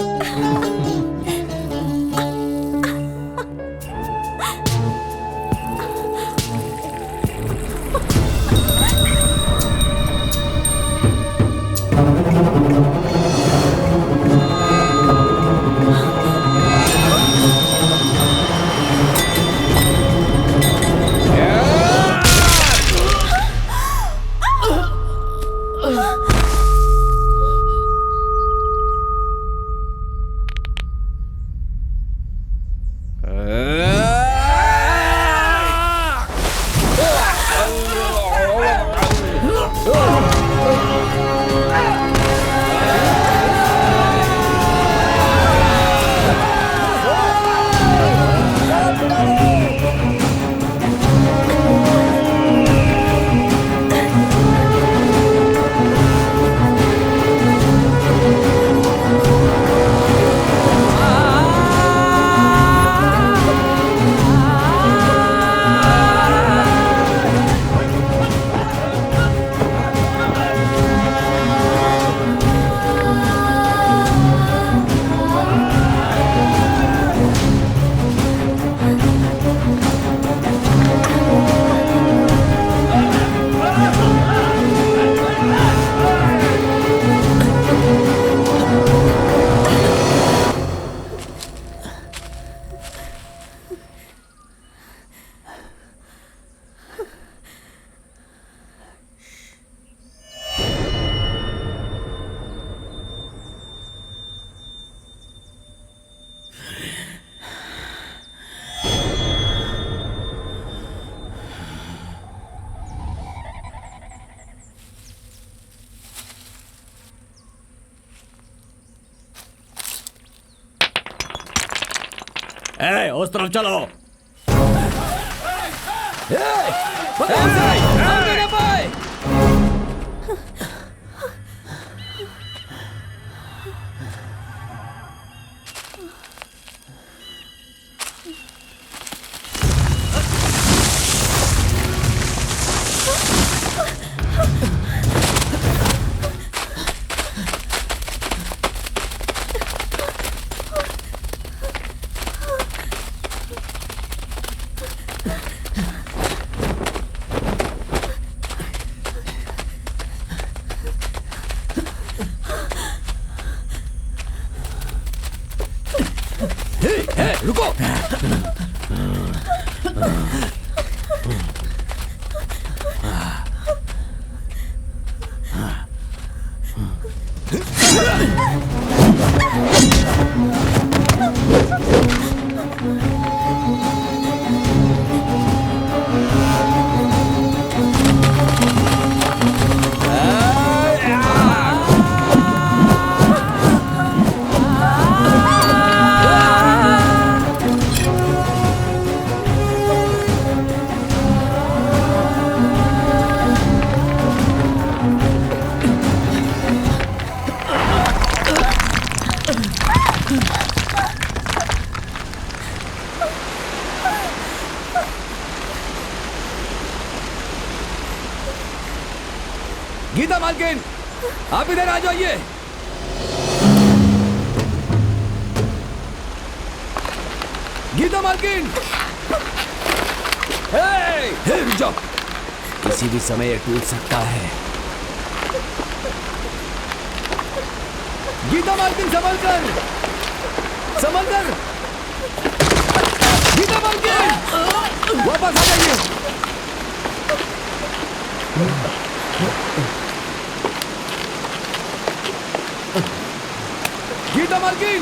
उस तरफ चलो। गीता मालकिन, आप इधर आ जाइए। गीता मालकिन, हे, रुक जाओ, किसी भी समय ये टूट सकता है। गीता मालकिन, संभल कर, संभल कर। गीता मालकिन, वापस आ जाइए। गीता मालकिन,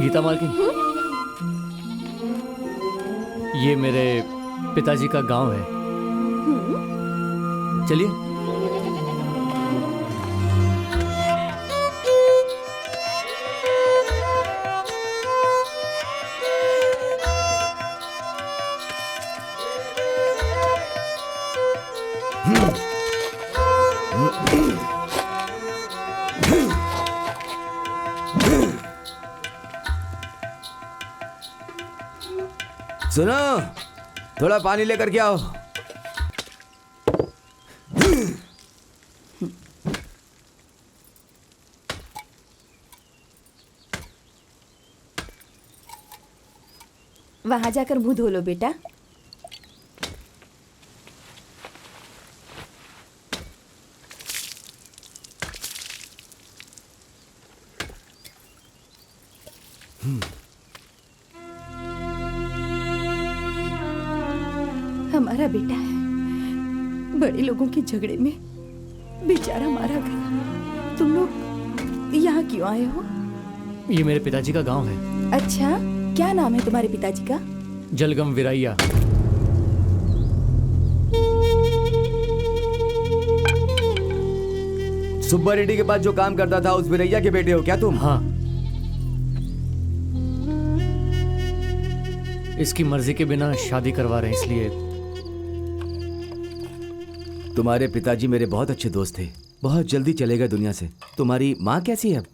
गीता मालकिन, ये मेरे पिताजी का गांव है। चलिए। सुनो, थोड़ा पानी लेकर के आओ। वहां जाकर मुंह धो लो बेटा। हमारा बेटा है, बड़े लोगों के झगड़े में बेचारा मारा गया। तुम लोग यहाँ क्यों आए हो? ये मेरे पिताजी का गांव है। अच्छा, क्या नाम है तुम्हारे पिताजी का? जलगम विराइया। सुब्बा रेड्डी के पास जो काम करता था उस विरैया के बेटे हो क्या तुम? हाँ। इसकी मर्जी के बिना शादी करवा रहे हैं, इसलिए। तुम्हारे पिताजी मेरे बहुत अच्छे दोस्त थे, बहुत जल्दी चले गए दुनिया से। तुम्हारी माँ कैसी है अब?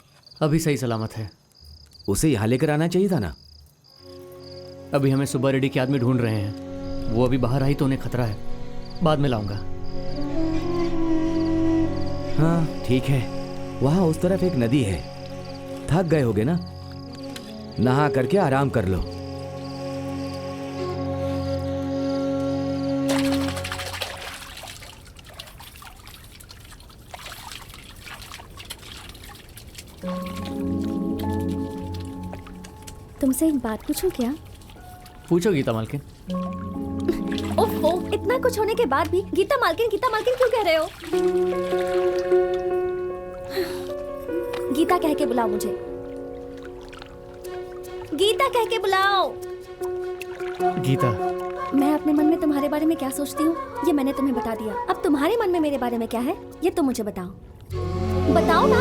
अभी सही सलामत है। उसे यहाँ लेकर आना चाहिए था ना। अभी हमें सुब्बा रेड्डी के आदमी ढूंढ रहे हैं। वो अभी बाहर आई तो उन्हें खतरा है। बाद में लाऊंगा। हाँ ठीक है। वहाँ उस तरफ एक नदी है। थक गए होगे ना, नहा करके आराम कर लो। तुमसे एक बात पूछूं क्या? पूछो गीता मालकिन। ओफो, इतना कुछ होने के बाद भी गीता मालकिन क्यों कह रहे हो? गीता कह के बुलाओ मुझे। गीता कह के बुलाओ। गीता, मैं अपने मन में तुम्हारे बारे में क्या सोचती हूँ ये मैंने तुम्हें बता दिया। अब तुम्हारे मन में मेरे बारे में क्या है ये तुम मुझे बताओ। बताओ ना।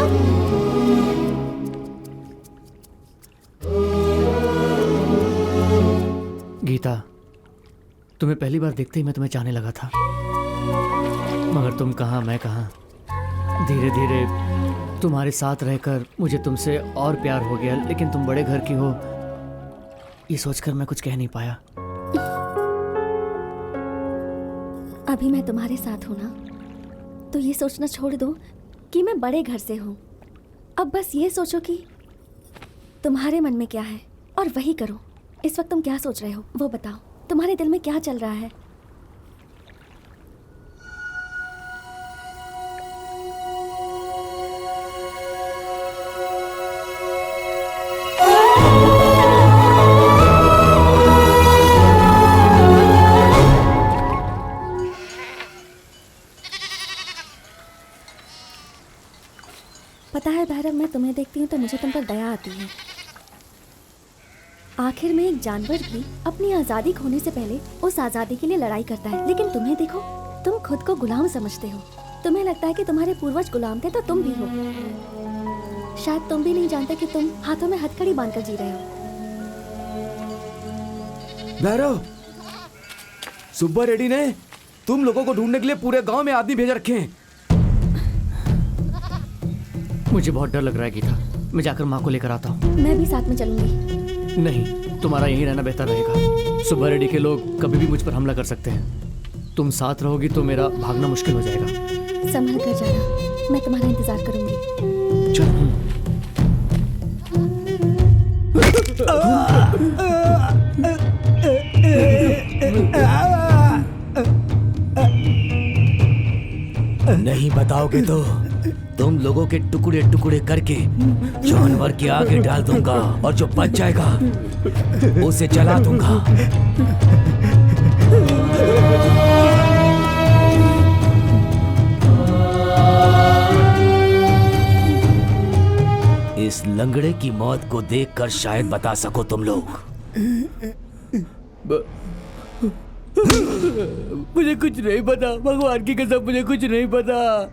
गीता, तुम्हें पहली बार देखते ही मैं तुम्हें चाहने लगा था, मगर तुम कहाँ मैं कहाँ। धीरे धीरे तुम्हारे साथ रहकर मुझे तुमसे और प्यार हो गया। लेकिन तुम बड़े घर की हो ये सोचकर मैं कुछ कह नहीं पाया। अभी मैं तुम्हारे साथ हूं ना, तो ये सोचना छोड़ दो कि मैं बड़े घर से हूं। अब बस ये सोचो कि तुम्हारे मन में क्या है और वही करो। इस वक्त तुम क्या सोच रहे हो वो बताओ। तुम्हारे दिल में क्या चल रहा है? पता है भैरव, मैं तुम्हें देखती हूँ तो मुझे तुम पर दया आती है। आखिर में एक जानवर भी अपनी आज़ादी खोने से पहले उस आज़ादी के लिए लड़ाई करता है, लेकिन तुम्हें देखो, तुम खुद को गुलाम समझते हो। तुम्हें लगता है कि तुम्हारे पूर्वज गुलाम थे तो तुम भी हो। शायद तुम भी नहीं जानते कि तुम हाथों में हथकड़ी बांधकर जी रहे हो। भैरव, सुब्बा रेड्डी ने तुम लोगों को ढूंढने के लिए पूरे गांव में आदमी भेज रखे हैं। मुझे बहुत डर लग रहा है गीता, मैं जाकर माँ को लेकर आता हूँ। मैं भी साथ में चलूंगी। नहीं, तुम्हारा यहीं रहना बेहतर रहेगा। सुब्बा रेड्डी के लोग कभी भी मुझ पर हमला कर सकते हैं। तुम साथ रहोगी तो मेरा भागना मुश्किल हो जाएगा। संभल कर जाना, मैं तुम्हारा इंतजार करूंगी। चल। नहीं बताओगे तो तुम लोगों के टुकड़े टुकड़े करके जानवर के आगे डाल दूंगा और जो बच जाएगा उसे जला दूंगा। इस लंगड़े की मौत को देखकर शायद बता सको तुम लोग। मुझे कुछ नहीं पता, भगवान की कसम मुझे कुछ नहीं पता।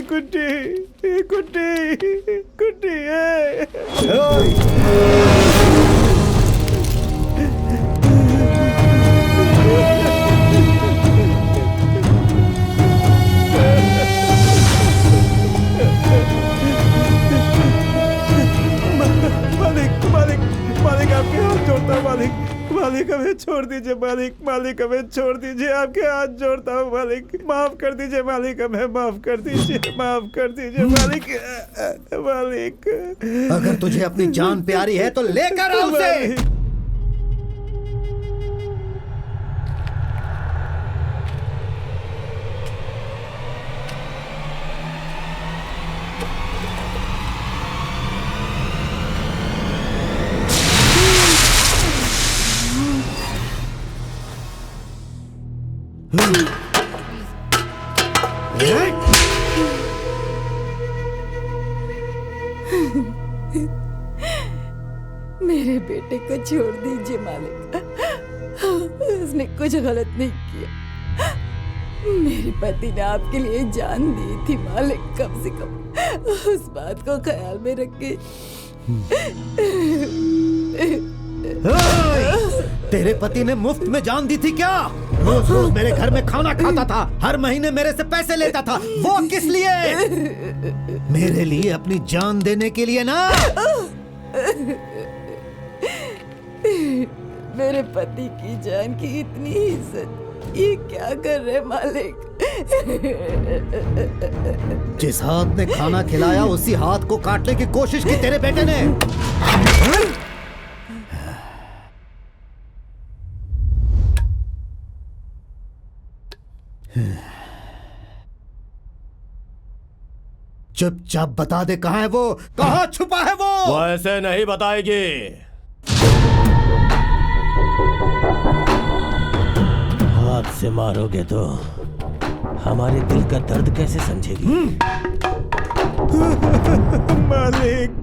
कुट्टी कुट्टी कुट्टी मालिक आपके हाथ जोड़ता हूँ। मालिक हमें छोड़ दीजिए। मालिक हमें छोड़ दीजिए, आपके हाथ जोड़ता हूँ। मालिक माफ कर दीजिए। मालिक हमें माफ कर दीजिए मालिक। अगर तुझे अपनी जान प्यारी है तो लेकर आओ उसे। मेरे बेटे को छोड़ दीजिए मालिक, उसने कुछ गलत नहीं किया। मेरे पति ने आपके लिए जान दी थी मालिक, कम से कम उस बात को ख्याल में रखे। तेरे पति ने मुफ्त में जान दी थी क्या? रोज रोज मेरे घर में खाना खाता था, हर महीने मेरे से पैसे लेता था। वो किस लिए? मेरे लिए अपनी जान देने के लिए ना। मेरे पति की जान की इतनी इज्जत, ये क्या कर रहे मालिक? जिस हाथ ने खाना खिलाया उसी हाथ को काटने की कोशिश की तेरे बेटे ने। चुपचाप बता दे, कहाँ है वो? कहाँ छुपा है वो? वो ऐसे नहीं बताएगी। हाथ से मारोगे तो हमारे दिल का दर्द कैसे समझेगी? मालिक।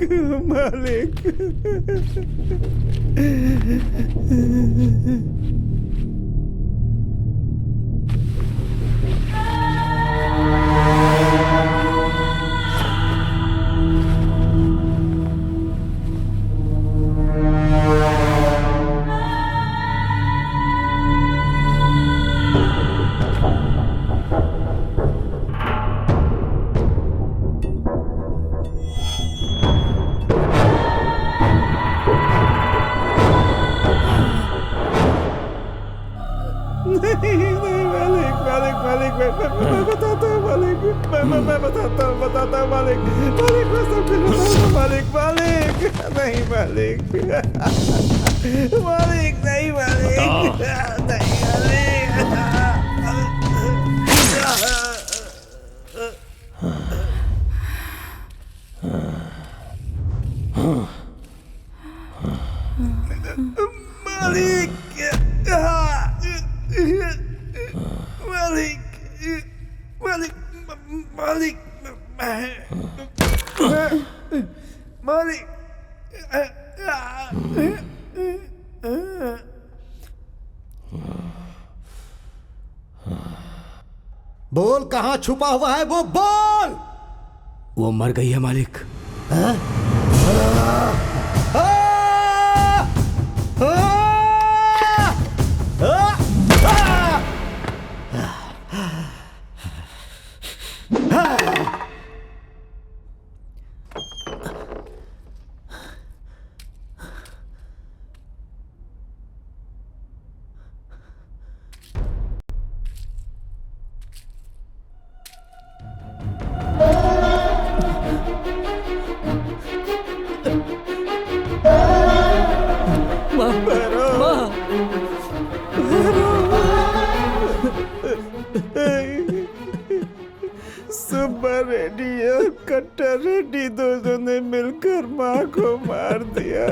मालिक मालिक मैं बताता हूँ मालिक, मैं बताता हूँ मालिक, मालिक मैं सब कुछ बताता हूँ मालिक, मालिक नहीं मालिक, मालिक नहीं मालिक, नहीं मालिक। मालिक मालिक मालिक मालिक बोल, कहाँ छुपा हुआ है वो, बोल। वो मर गई है मालिक। सुब्बा रेड्डी और कट्टा रेड्डी दोनों ने मिलकर माँ को मार दिया।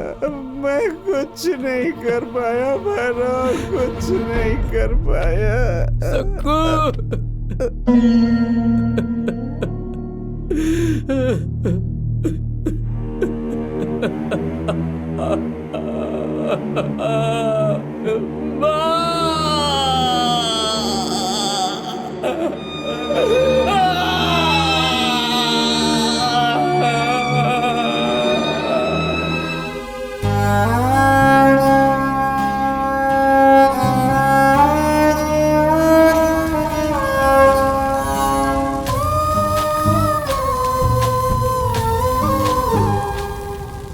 मैं कुछ नहीं कर पाया भैरव, कुछ नहीं कर पाया।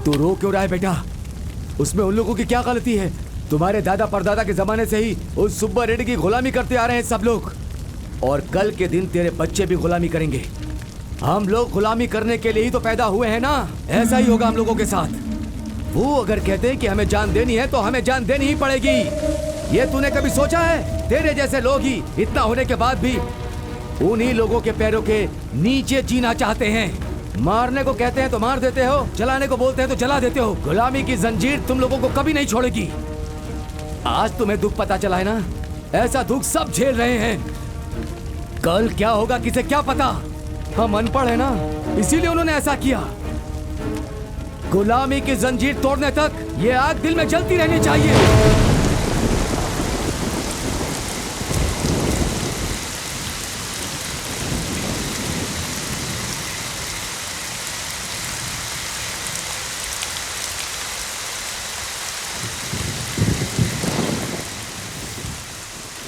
तू रो क्यों रहा है बेटा? उसमें उन लोगों की क्या गलती है? तुम्हारे दादा परदादा के जमाने से ही उस सुब्बा रेड्डी की गुलामी करते आ रहे हैं सब लोग, और कल के दिन तेरे बच्चे भी गुलामी करेंगे। हम लोग गुलामी करने के लिए ही तो पैदा हुए हैं ना, ऐसा ही होगा हम लोगों के साथ। वो अगर कहते हैं कि हमें जान देनी है तो हमें जान देनी ही पड़ेगी। ये तूने कभी सोचा है? तेरे जैसे लोग ही इतना होने के बाद भी उन्हीं लोगों के पैरों के नीचे जीना चाहते हैं। मारने को कहते हैं तो मार देते हो, जलाने को बोलते हैं तो जला देते हो। गुलामी की जंजीर तुम लोगों को कभी नहीं छोड़ेगी। आज तुम्हें दुख पता चला है ना, ऐसा दुख सब झेल रहे हैं। कल क्या होगा किसे क्या पता? हम अनपढ़ है ना, इसीलिए उन्होंने ऐसा किया। गुलामी की जंजीर तोड़ने तक ये आग दिल में जलती रहनी चाहिए।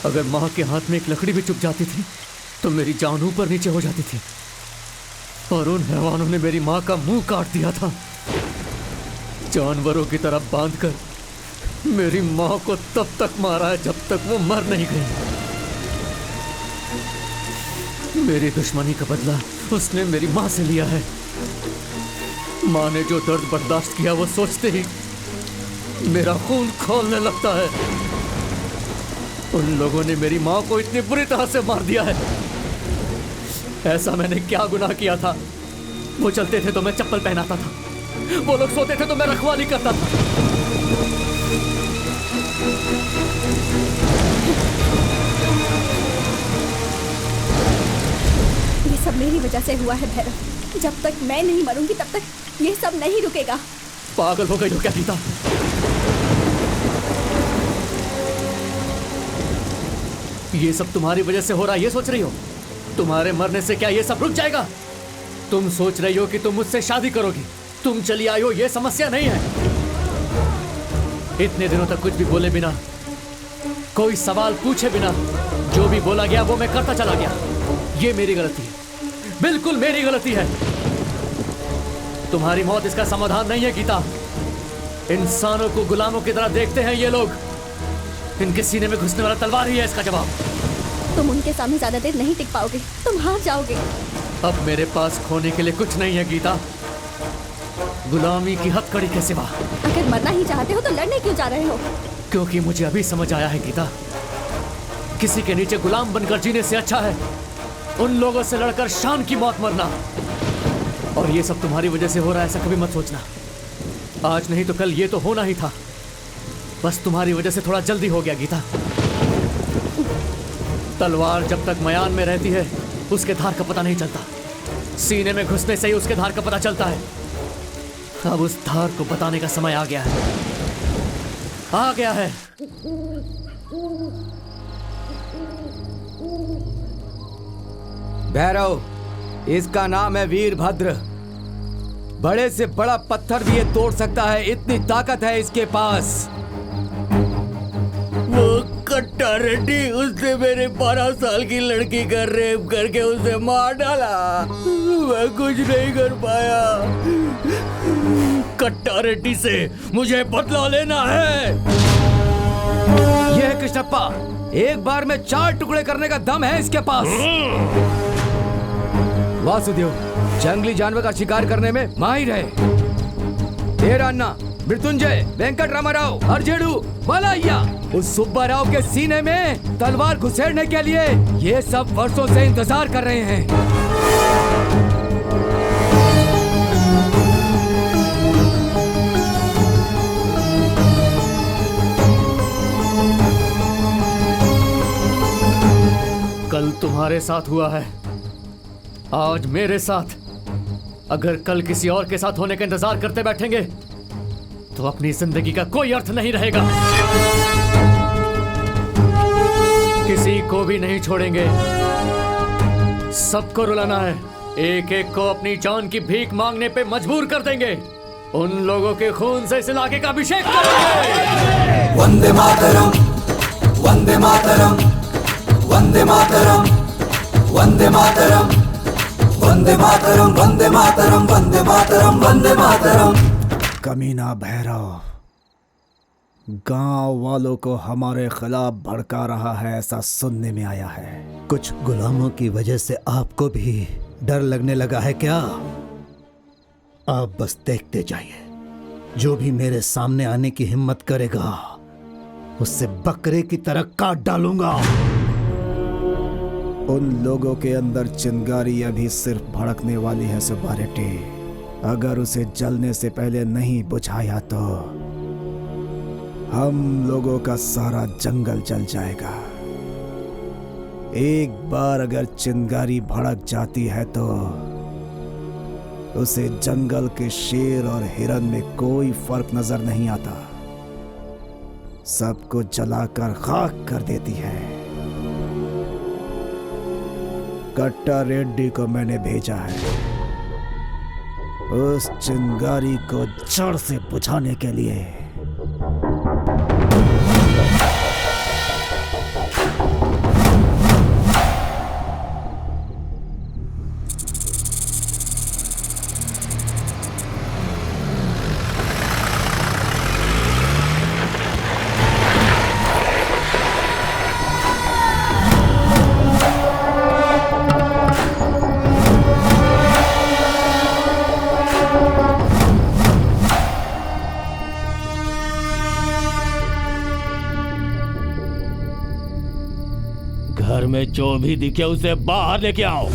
अगर माँ के हाथ में एक लकड़ी भी चुप जाती थी तो मेरी जान ऊपर नीचे हो जाती थी, और उन हैवानों ने मेरी माँ का मुंह काट दिया था। जानवरों की तरह बांधकर मेरी माँ को तब तक मारा है जब तक वो मर नहीं गई। मेरी दुश्मनी का बदला उसने मेरी माँ से लिया है। माँ ने जो दर्द बर्दाश्त किया वो सोचते ही मेरा खून खौलने लगता है। उन लोगों ने मेरी माँ को इतनी बुरी तरह से मार दिया है। ऐसा मैंने क्या गुनाह किया था? वो चलते थे तो मैं चप्पल पहनाता था, वो लोग सोते थे तो मैं रखवाली करता था। ये सब मेरी वजह से हुआ है भैरव। जब तक मैं नहीं मरूंगी तब तक ये सब नहीं रुकेगा। पागल हो गई हो क्या गीता? ये सब तुम्हारी वजह से हो रहा है, ये सोच रही हो? तुम्हारे मरने से क्या ये सब रुक जाएगा? तुम सोच रही हो कि तुम मुझसे शादी करोगी, तुम चली आई हो, ये समस्या नहीं है। इतने दिनों तक कुछ भी बोले बिना, कोई सवाल पूछे बिना जो भी बोला गया वो मैं करता चला गया। ये मेरी गलती है, बिल्कुल मेरी गलती है। तुम्हारी मौत इसका समाधान नहीं है गीता। इंसानों को गुलामों की तरह देखते हैं ये लोग। इनके सीने में घुसने वाला तलवार ही है इसका जवाब। तुम उनके सामने ज्यादा देर नहीं टिक पाओगे, तुम हार जाओगे। अब मेरे पास खोने के लिए कुछ नहीं है गीता, गुलामी की हथकड़ी के सिवा। अगर मरना ही चाहते हो तो लड़ने क्यों जा रहे हो? क्योंकि मुझे अभी समझ आया है गीता, किसी के नीचे गुलाम बनकर जीने से अच्छा है उन लोगों से लड़कर शान की मौत मरना। और ये सब तुम्हारी वजह से हो रहा है, ऐसा कभी मत सोचना। आज नहीं तो कल ये तो होना ही था, बस तुम्हारी वजह से थोड़ा जल्दी हो गया गीता। तलवार जब तक मयान में रहती है उसके धार का पता नहीं चलता, सीने में घुसने से ही उसके धार का पता चलता है। अब उस धार को बताने का समय आ गया है, आ गया है। भैरव, इसका नाम है वीरभद्र। बड़े से बड़ा पत्थर भी ये तोड़ सकता है, इतनी ताकत है इसके पास। वो कट्टा रेड्डी, उसने मेरे 12 साल की लड़की का रेप करके उसे मार डाला। मैं कुछ नहीं कर पाया। कट्टा रेड्डी से मुझे बदला लेना है। यह है कृष्णप्पा, एक बार में 4 टुकड़े करने का दम है इसके पास। वासुदेव जंगली जानवर का शिकार करने में माहिर है। तेरा अन्ना, मृत्युंजय, वेंकट रामाराव, अर्जेडू, मलाइया, उस सुब्बा राव के सीने में तलवार घुसेड़ने के लिए ये सब वर्षों से इंतजार कर रहे हैं। कल तुम्हारे साथ हुआ है, आज मेरे साथ। अगर कल किसी और के साथ होने का इंतजार करते बैठेंगे तो अपनी जिंदगी का कोई अर्थ नहीं रहेगा। किसी को भी नहीं छोड़ेंगे, सबको रुलाना है। एक एक को अपनी जान की भीख मांगने पे मजबूर कर देंगे। उन लोगों के खून से इस इलाके का अभिषेक करेंगे। वंदे मातरम, वंदे मातरम, वंदे मातरम, वंदे मातरम, वंदे मातरम, वंदे मातरम, वंदे मातरम, वंदे मातरम। कमीना भैरव गांव वालों को हमारे खिलाफ भड़का रहा है, ऐसा सुनने में आया है। कुछ गुलामों की वजह से आपको भी डर लगने लगा है क्या? आप बस देखते जाइए, जो भी मेरे सामने आने की हिम्मत करेगा उससे बकरे की तरह काट डालूंगा। उन लोगों के अंदर चिंगारी अभी सिर्फ भड़कने वाली है सुब्बारेड्डी। अगर उसे जलने से पहले नहीं बुझाया तो हम लोगों का सारा जंगल जल जाएगा। एक बार अगर चिंगारी भड़क जाती है तो उसे जंगल के शेर और हिरन में कोई फर्क नजर नहीं आता, सबको जलाकर खाक कर देती है। कट्टा रेड्डी को मैंने भेजा है उस चिंगारी को जड़ से बुझाने के लिए। घर में जो भी दिखे उसे बाहर लेके आओ।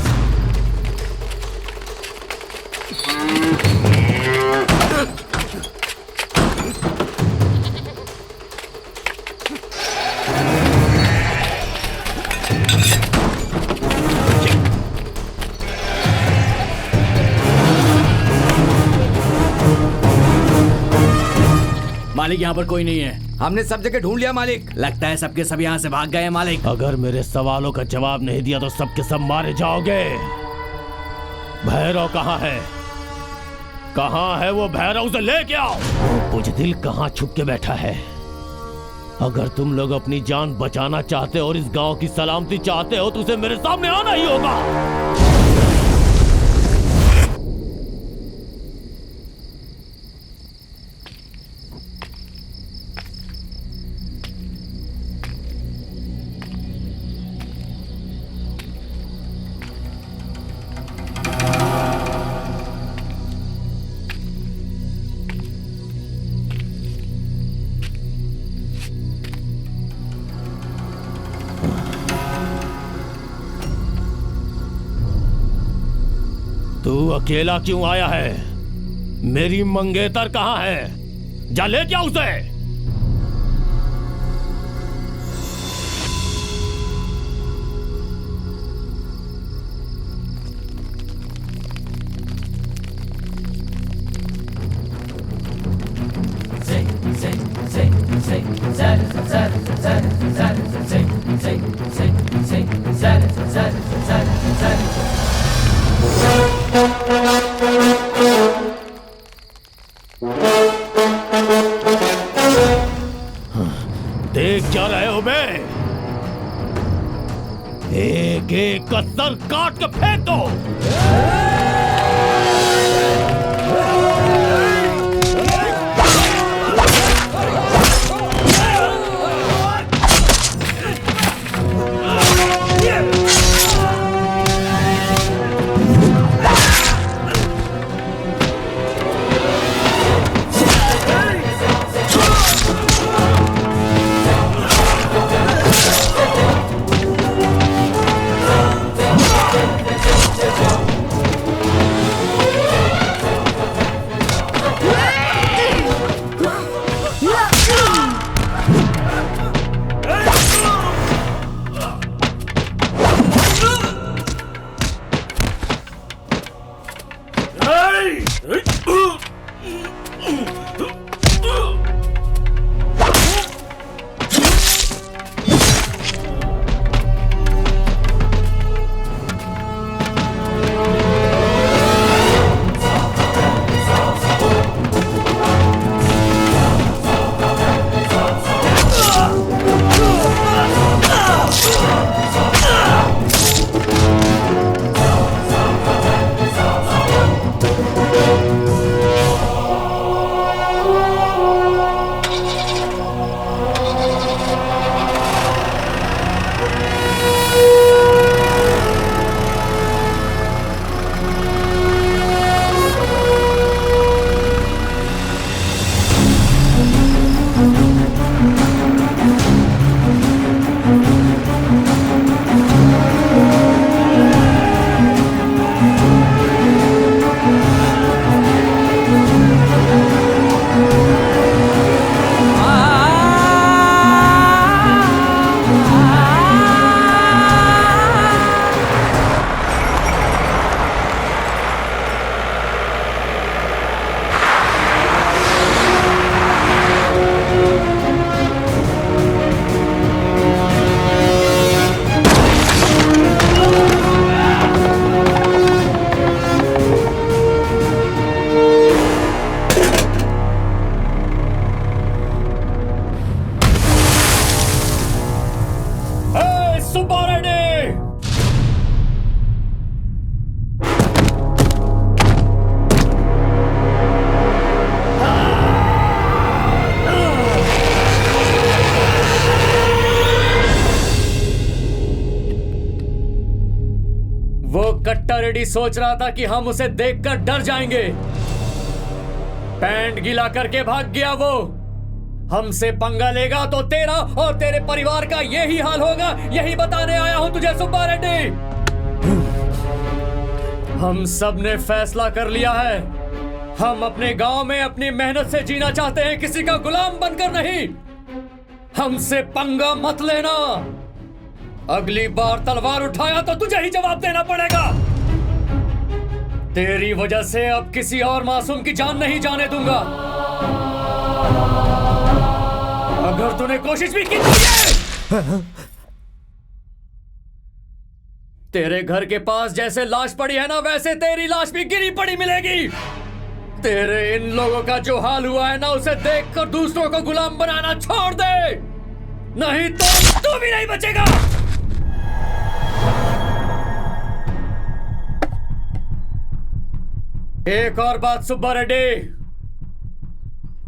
मालिक, यहाँ पर कोई नहीं है। हमने सब जगह ढूंढ लिया मालिक। लगता है सबके सब यहाँ से भाग गए हैं मालिक। अगर मेरे सवालों का जवाब नहीं दिया तो सबके सब मारे जाओगे। भैरव कहाँ है? कहाँ है वो भैरव? उसे लेके आओ। बुजदिल कहाँ छुप के बैठा है? अगर तुम लोग अपनी जान बचाना चाहते हो और इस गांव की सलामती चाहते हो तो उसे मेरे सामने आना ही होगा। अकेला क्यों आया है? मेरी मंगेतर कहाँ है? जा ले क्या उसे। देख क्या रहे हो बे? एक एक का सर काट के फेंक दो। कट्टा रेडी सोच रहा था कि हम उसे देखकर डर जाएंगे। पैंट गीला करके भाग गया वो। हमसे पंगा लेगा तो तेरा और तेरे परिवार का यही हाल होगा, यही बताने आया हूं तुझे सुब्बा रेड्डी। हम सब ने फैसला कर लिया है, हम अपने गांव में अपनी मेहनत से जीना चाहते हैं, किसी का गुलाम बनकर नहीं। हमसे पंगा मत लेना, अगली बार तलवार उठाया तो तुझे ही जवाब देना पड़ेगा। तेरी वजह से अब किसी और मासूम की जान नहीं जाने दूंगा। अगर तूने कोशिश भी की तो तेरे घर के पास जैसे लाश पड़ी है ना, वैसे तेरी लाश भी गिरी पड़ी मिलेगी। तेरे इन लोगों का जो हाल हुआ है ना, उसे देखकर दूसरों को गुलाम बनाना छोड़ दे, नहीं तो तू भी नहीं बचेगा। एक और बात सुब्बा रेड्डी,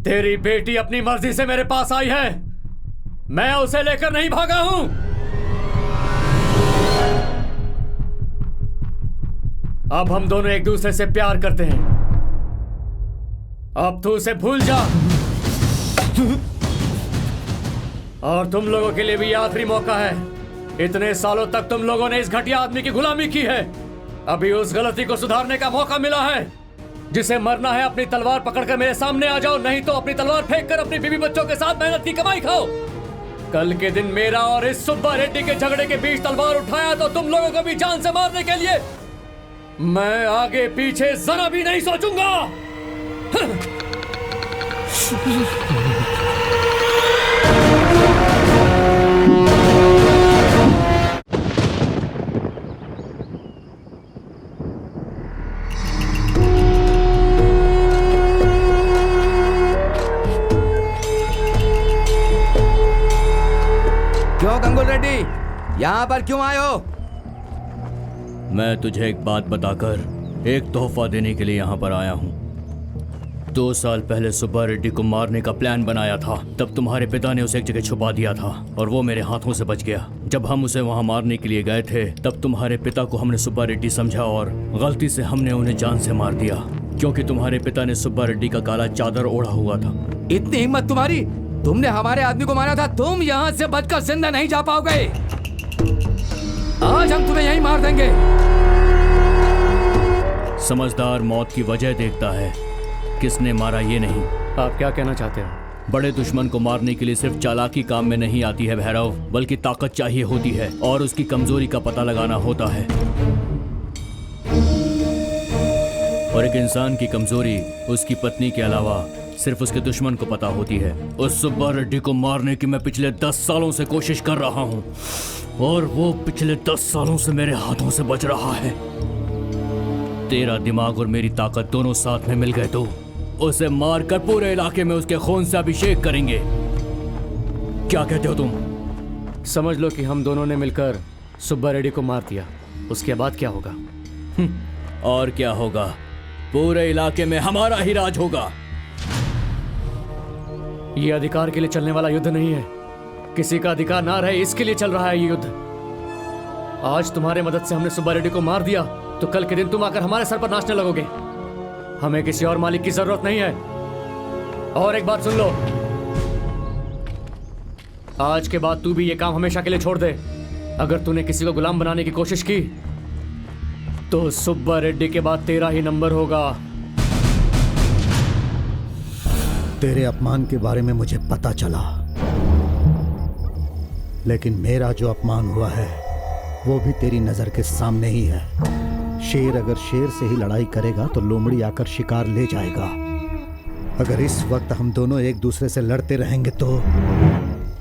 तेरी बेटी अपनी मर्जी से मेरे पास आई है, मैं उसे लेकर नहीं भागा हूं। अब हम दोनों एक दूसरे से प्यार करते हैं, अब तू उसे भूल जा। और तुम लोगों के लिए भी आखिरी मौका है। इतने सालों तक तुम लोगों ने इस घटिया आदमी की गुलामी की है, अभी उस गलती को सुधारने का मौका मिला है। जिसे मरना है अपनी तलवार पकड़कर मेरे सामने आ जाओ, नहीं तो अपनी तलवार फेंककर अपनी बीवी बच्चों के साथ मेहनत की कमाई खाओ। कल के दिन मेरा और इस सुब्बा रेड्डी के झगड़े के बीच तलवार उठाया तो तुम लोगों को भी जान से मारने के लिए मैं आगे पीछे जरा भी नहीं सोचूंगा। क्यों गंगुल रेड्डी, यहाँ पर क्यों आए हो? मैं तुझे एक बात बताकर एक तोहफा देने के लिए यहाँ पर आया हूँ। 2 साल पहले सुब्बा रेड्डी को मारने का प्लान बनाया था, तब तुम्हारे पिता ने उसे एक जगह छुपा दिया था और वो मेरे हाथों से बच गया। जब हम उसे वहाँ मारने के लिए गए थे तब तुम्हारे पिता को हमने सुब्बा रेड्डी समझा और गलती से हमने उन्हें जान से मार दिया, क्योंकि तुम्हारे पिता ने सुब्बा रेड्डी का काला चादर ओढ़ा हुआ था। इतनी हिम्मत तुम्हारी? तुमने हमारे आदमी को मारा था, तुम यहाँ से बचकर जिंदा नहीं जा पाओगे। आज हम तुम्हें यहीं मार देंगे। समझदार मौत की वजह देखता है, किसने मारा ये नहीं। आप क्या कहना चाहते हो? बड़े दुश्मन को मारने के लिए सिर्फ चालाकी काम में नहीं आती है भैरव, बल्कि ताकत चाहिए होती है और उसकी कमजोरी का पता लगाना होता है। और एक इंसान की कमजोरी उसकी पत्नी के अलावा सिर्फ उसके दुश्मन को पता होती है। उस सुब्बा रेड्डी को मारने की मैं पिछले 10 सालों से कोशिश कर रहा हूँ और वो पिछले 10 सालों से मेरे हाथों से बच रहा है। तेरा दिमाग और मेरी ताकत दोनों साथ में मिल गए तो उसे मारकर पूरे इलाके में उसके खून से अभिषेक करेंगे। क्या कहते हो तुम? समझ लो कि हम दोनों ने मिलकर सुब्बा रेड्डी को मार दिया, उसके बाद क्या होगा? और क्या होगा? पूरे इलाके में हमारा ही राज होगा। ये अधिकार के लिए चलने वाला युद्ध नहीं है, किसी का अधिकार ना रहे इसके लिए चल रहा है ये युद्ध। आज तुम्हारे मदद से हमने सुब्बा रेड्डी को मार दिया तो कल के दिन तुम आकर हमारे सर पर नाचने लगोगे। हमें किसी और मालिक की जरूरत नहीं है। और एक बात सुन लो, आज के बाद तू भी ये काम हमेशा के लिए छोड़ दे। अगर तूने किसी को गुलाम बनाने की कोशिश की तो सुब्बा रेड्डी के बाद तेरा ही नंबर होगा। तेरे अपमान के बारे में मुझे पता चला, लेकिन मेरा जो अपमान हुआ है वो भी तेरी नजर के सामने ही है। शेर अगर शेर से ही लड़ाई करेगा तो लोमड़ी आकर शिकार ले जाएगा। अगर इस वक्त हम दोनों एक दूसरे से लड़ते रहेंगे तो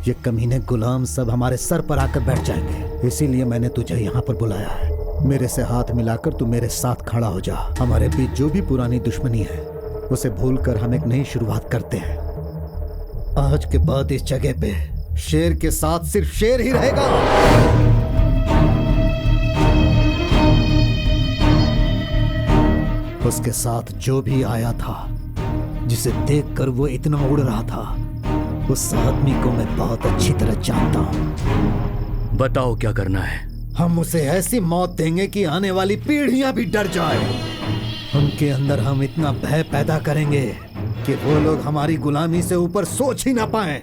ये कमीने गुलाम सब हमारे सर पर आकर बैठ जाएंगे। इसीलिए मैंने तुझे यहाँ पर बुलाया है। मेरे से हाथ मिलाकर तू मेरे साथ खड़ा हो जा। हमारे बीच जो भी पुरानी दुश्मनी है उसे भूलकर हम एक नई शुरुआत करते हैं। आज के बाद इस जगह पे शेर के साथ सिर्फ शेर ही रहेगा। उसके साथ जो भी आया था, जिसे देखकर वो इतना उड़ रहा था, उस आदमी को मैं बहुत अच्छी तरह जानता हूं। बताओ क्या करना है? हम उसे ऐसी मौत देंगे कि आने वाली पीढ़ियां भी डर जाए। उनके अंदर हम इतना भय पैदा करेंगे कि वो लोग हमारी गुलामी से ऊपर सोच ही ना पाए।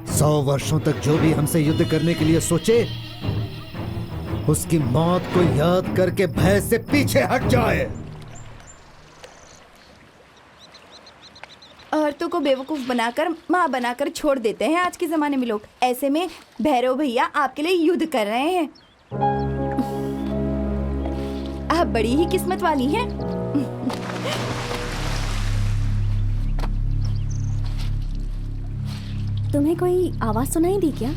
100 वर्षों तक जो भी हमसे युद्ध करने के लिए सोचे, उसकी मौत को याद करके भय से पीछे हट जाए। औरतों को बेवकूफ बनाकर माँ बनाकर छोड़ देते हैं आज के जमाने में लोग। ऐसे में भैरव भैया आपके लिए युद्ध कर रहे हैं। आप बड़ी ही किस्मत वाली हैं। तुम्हें कोई आवाज सुनाई दी क्या?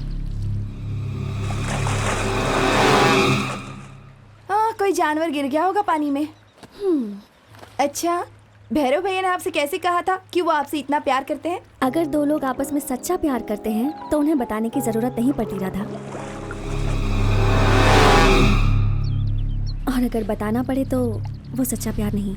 कोई जानवर गिर गया होगा पानी में। अच्छा, भैरव भैया ने आपसे कैसे कहा था कि वो आपसे इतना प्यार करते हैं? अगर 2 लोग आपस में सच्चा प्यार करते हैं तो उन्हें बताने की जरूरत नहीं पड़ती राधा। और अगर बताना पड़े तो वो सच्चा प्यार नहीं।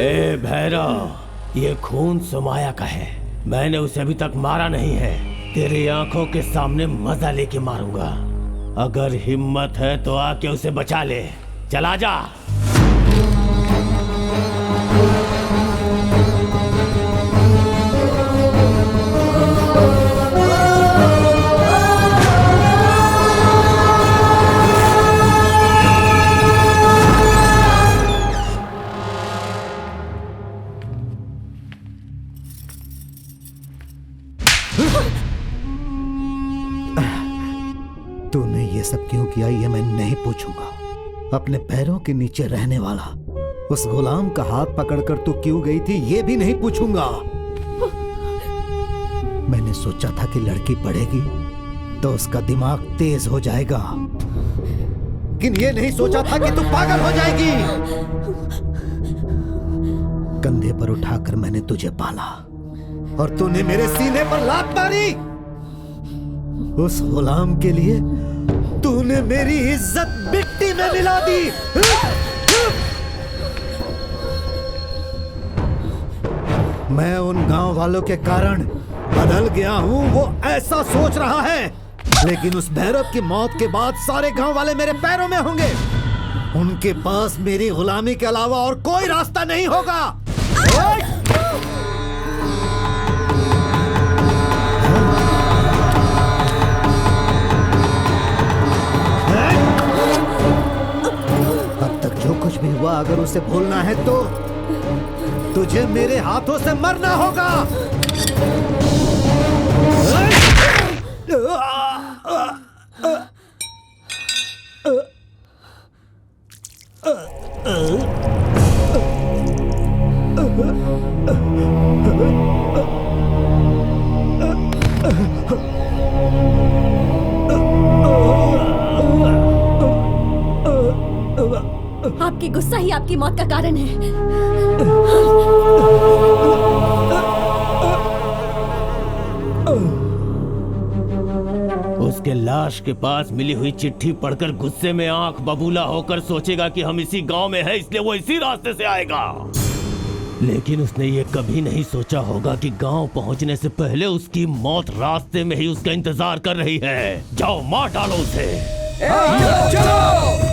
ए भैरव, ये खून सुमाया का है। मैंने उसे अभी तक मारा नहीं है। तेरी आंखों के सामने मजा लेके मारूंगा। अगर हिम्मत है तो आके उसे बचा ले। चला जा। तूने ये सब क्यों किया ये मैं नहीं पूछूंगा। अपने पैरों के नीचे रहने वाला उस गुलाम का हाथ पकड़कर तू क्यों गई थी ये भी नहीं पूछूंगा। मैंने सोचा था कि लड़की पढ़ेगी तो उसका दिमाग तेज हो जाएगा, लेकिन ये नहीं सोचा था कि तू पागल हो जाएगी। कंधे पर उठाकर मैंने तुझे पाला और तूने मेरे सीने पर लात मारी। उस गुलाम के लिए तूने मेरी इज्जत मिट्टी में मिला दी। मैं उन गांव वालों के कारण बदल गया हूं, वो ऐसा सोच रहा है, लेकिन उस भैरव की मौत के बाद सारे गांव वाले मेरे पैरों में होंगे। उनके पास मेरी गुलामी के अलावा और कोई रास्ता नहीं होगा। जो कुछ भी हुआ अगर उसे भूलना है तो तुझे मेरे हाथों से मरना होगा। आपकी गुस्सा ही आपकी मौत का कारण है। उसके लाश के पास मिली हुई चिट्ठी पढ़कर गुस्से में आंख बबूला होकर सोचेगा कि हम इसी गांव में हैं, इसलिए वो इसी रास्ते से आएगा। लेकिन उसने ये कभी नहीं सोचा होगा कि गांव पहुंचने से पहले उसकी मौत रास्ते में ही उसका इंतजार कर रही है। जाओ मार डालो उसे। चलो।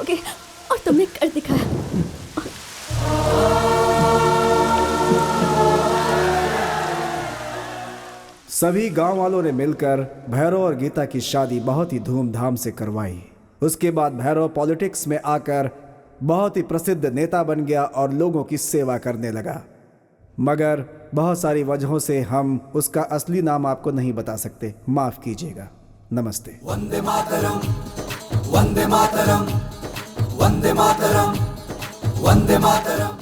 पाओगे और तुमने कर दिखाया। सभी गांव वालों ने मिलकर भैरव और गीता की शादी बहुत ही धूमधाम से करवाई। उसके बाद भैरव पॉलिटिक्स में आकर बहुत ही प्रसिद्ध नेता बन गया और लोगों की सेवा करने लगा, मगर बहुत सारी वजहों से हम उसका असली नाम आपको नहीं बता सकते, माफ कीजिएगा। नमस्ते। वंदे मातरम, वंदे मातरम, वंदे मातरम, वंदे मातरम।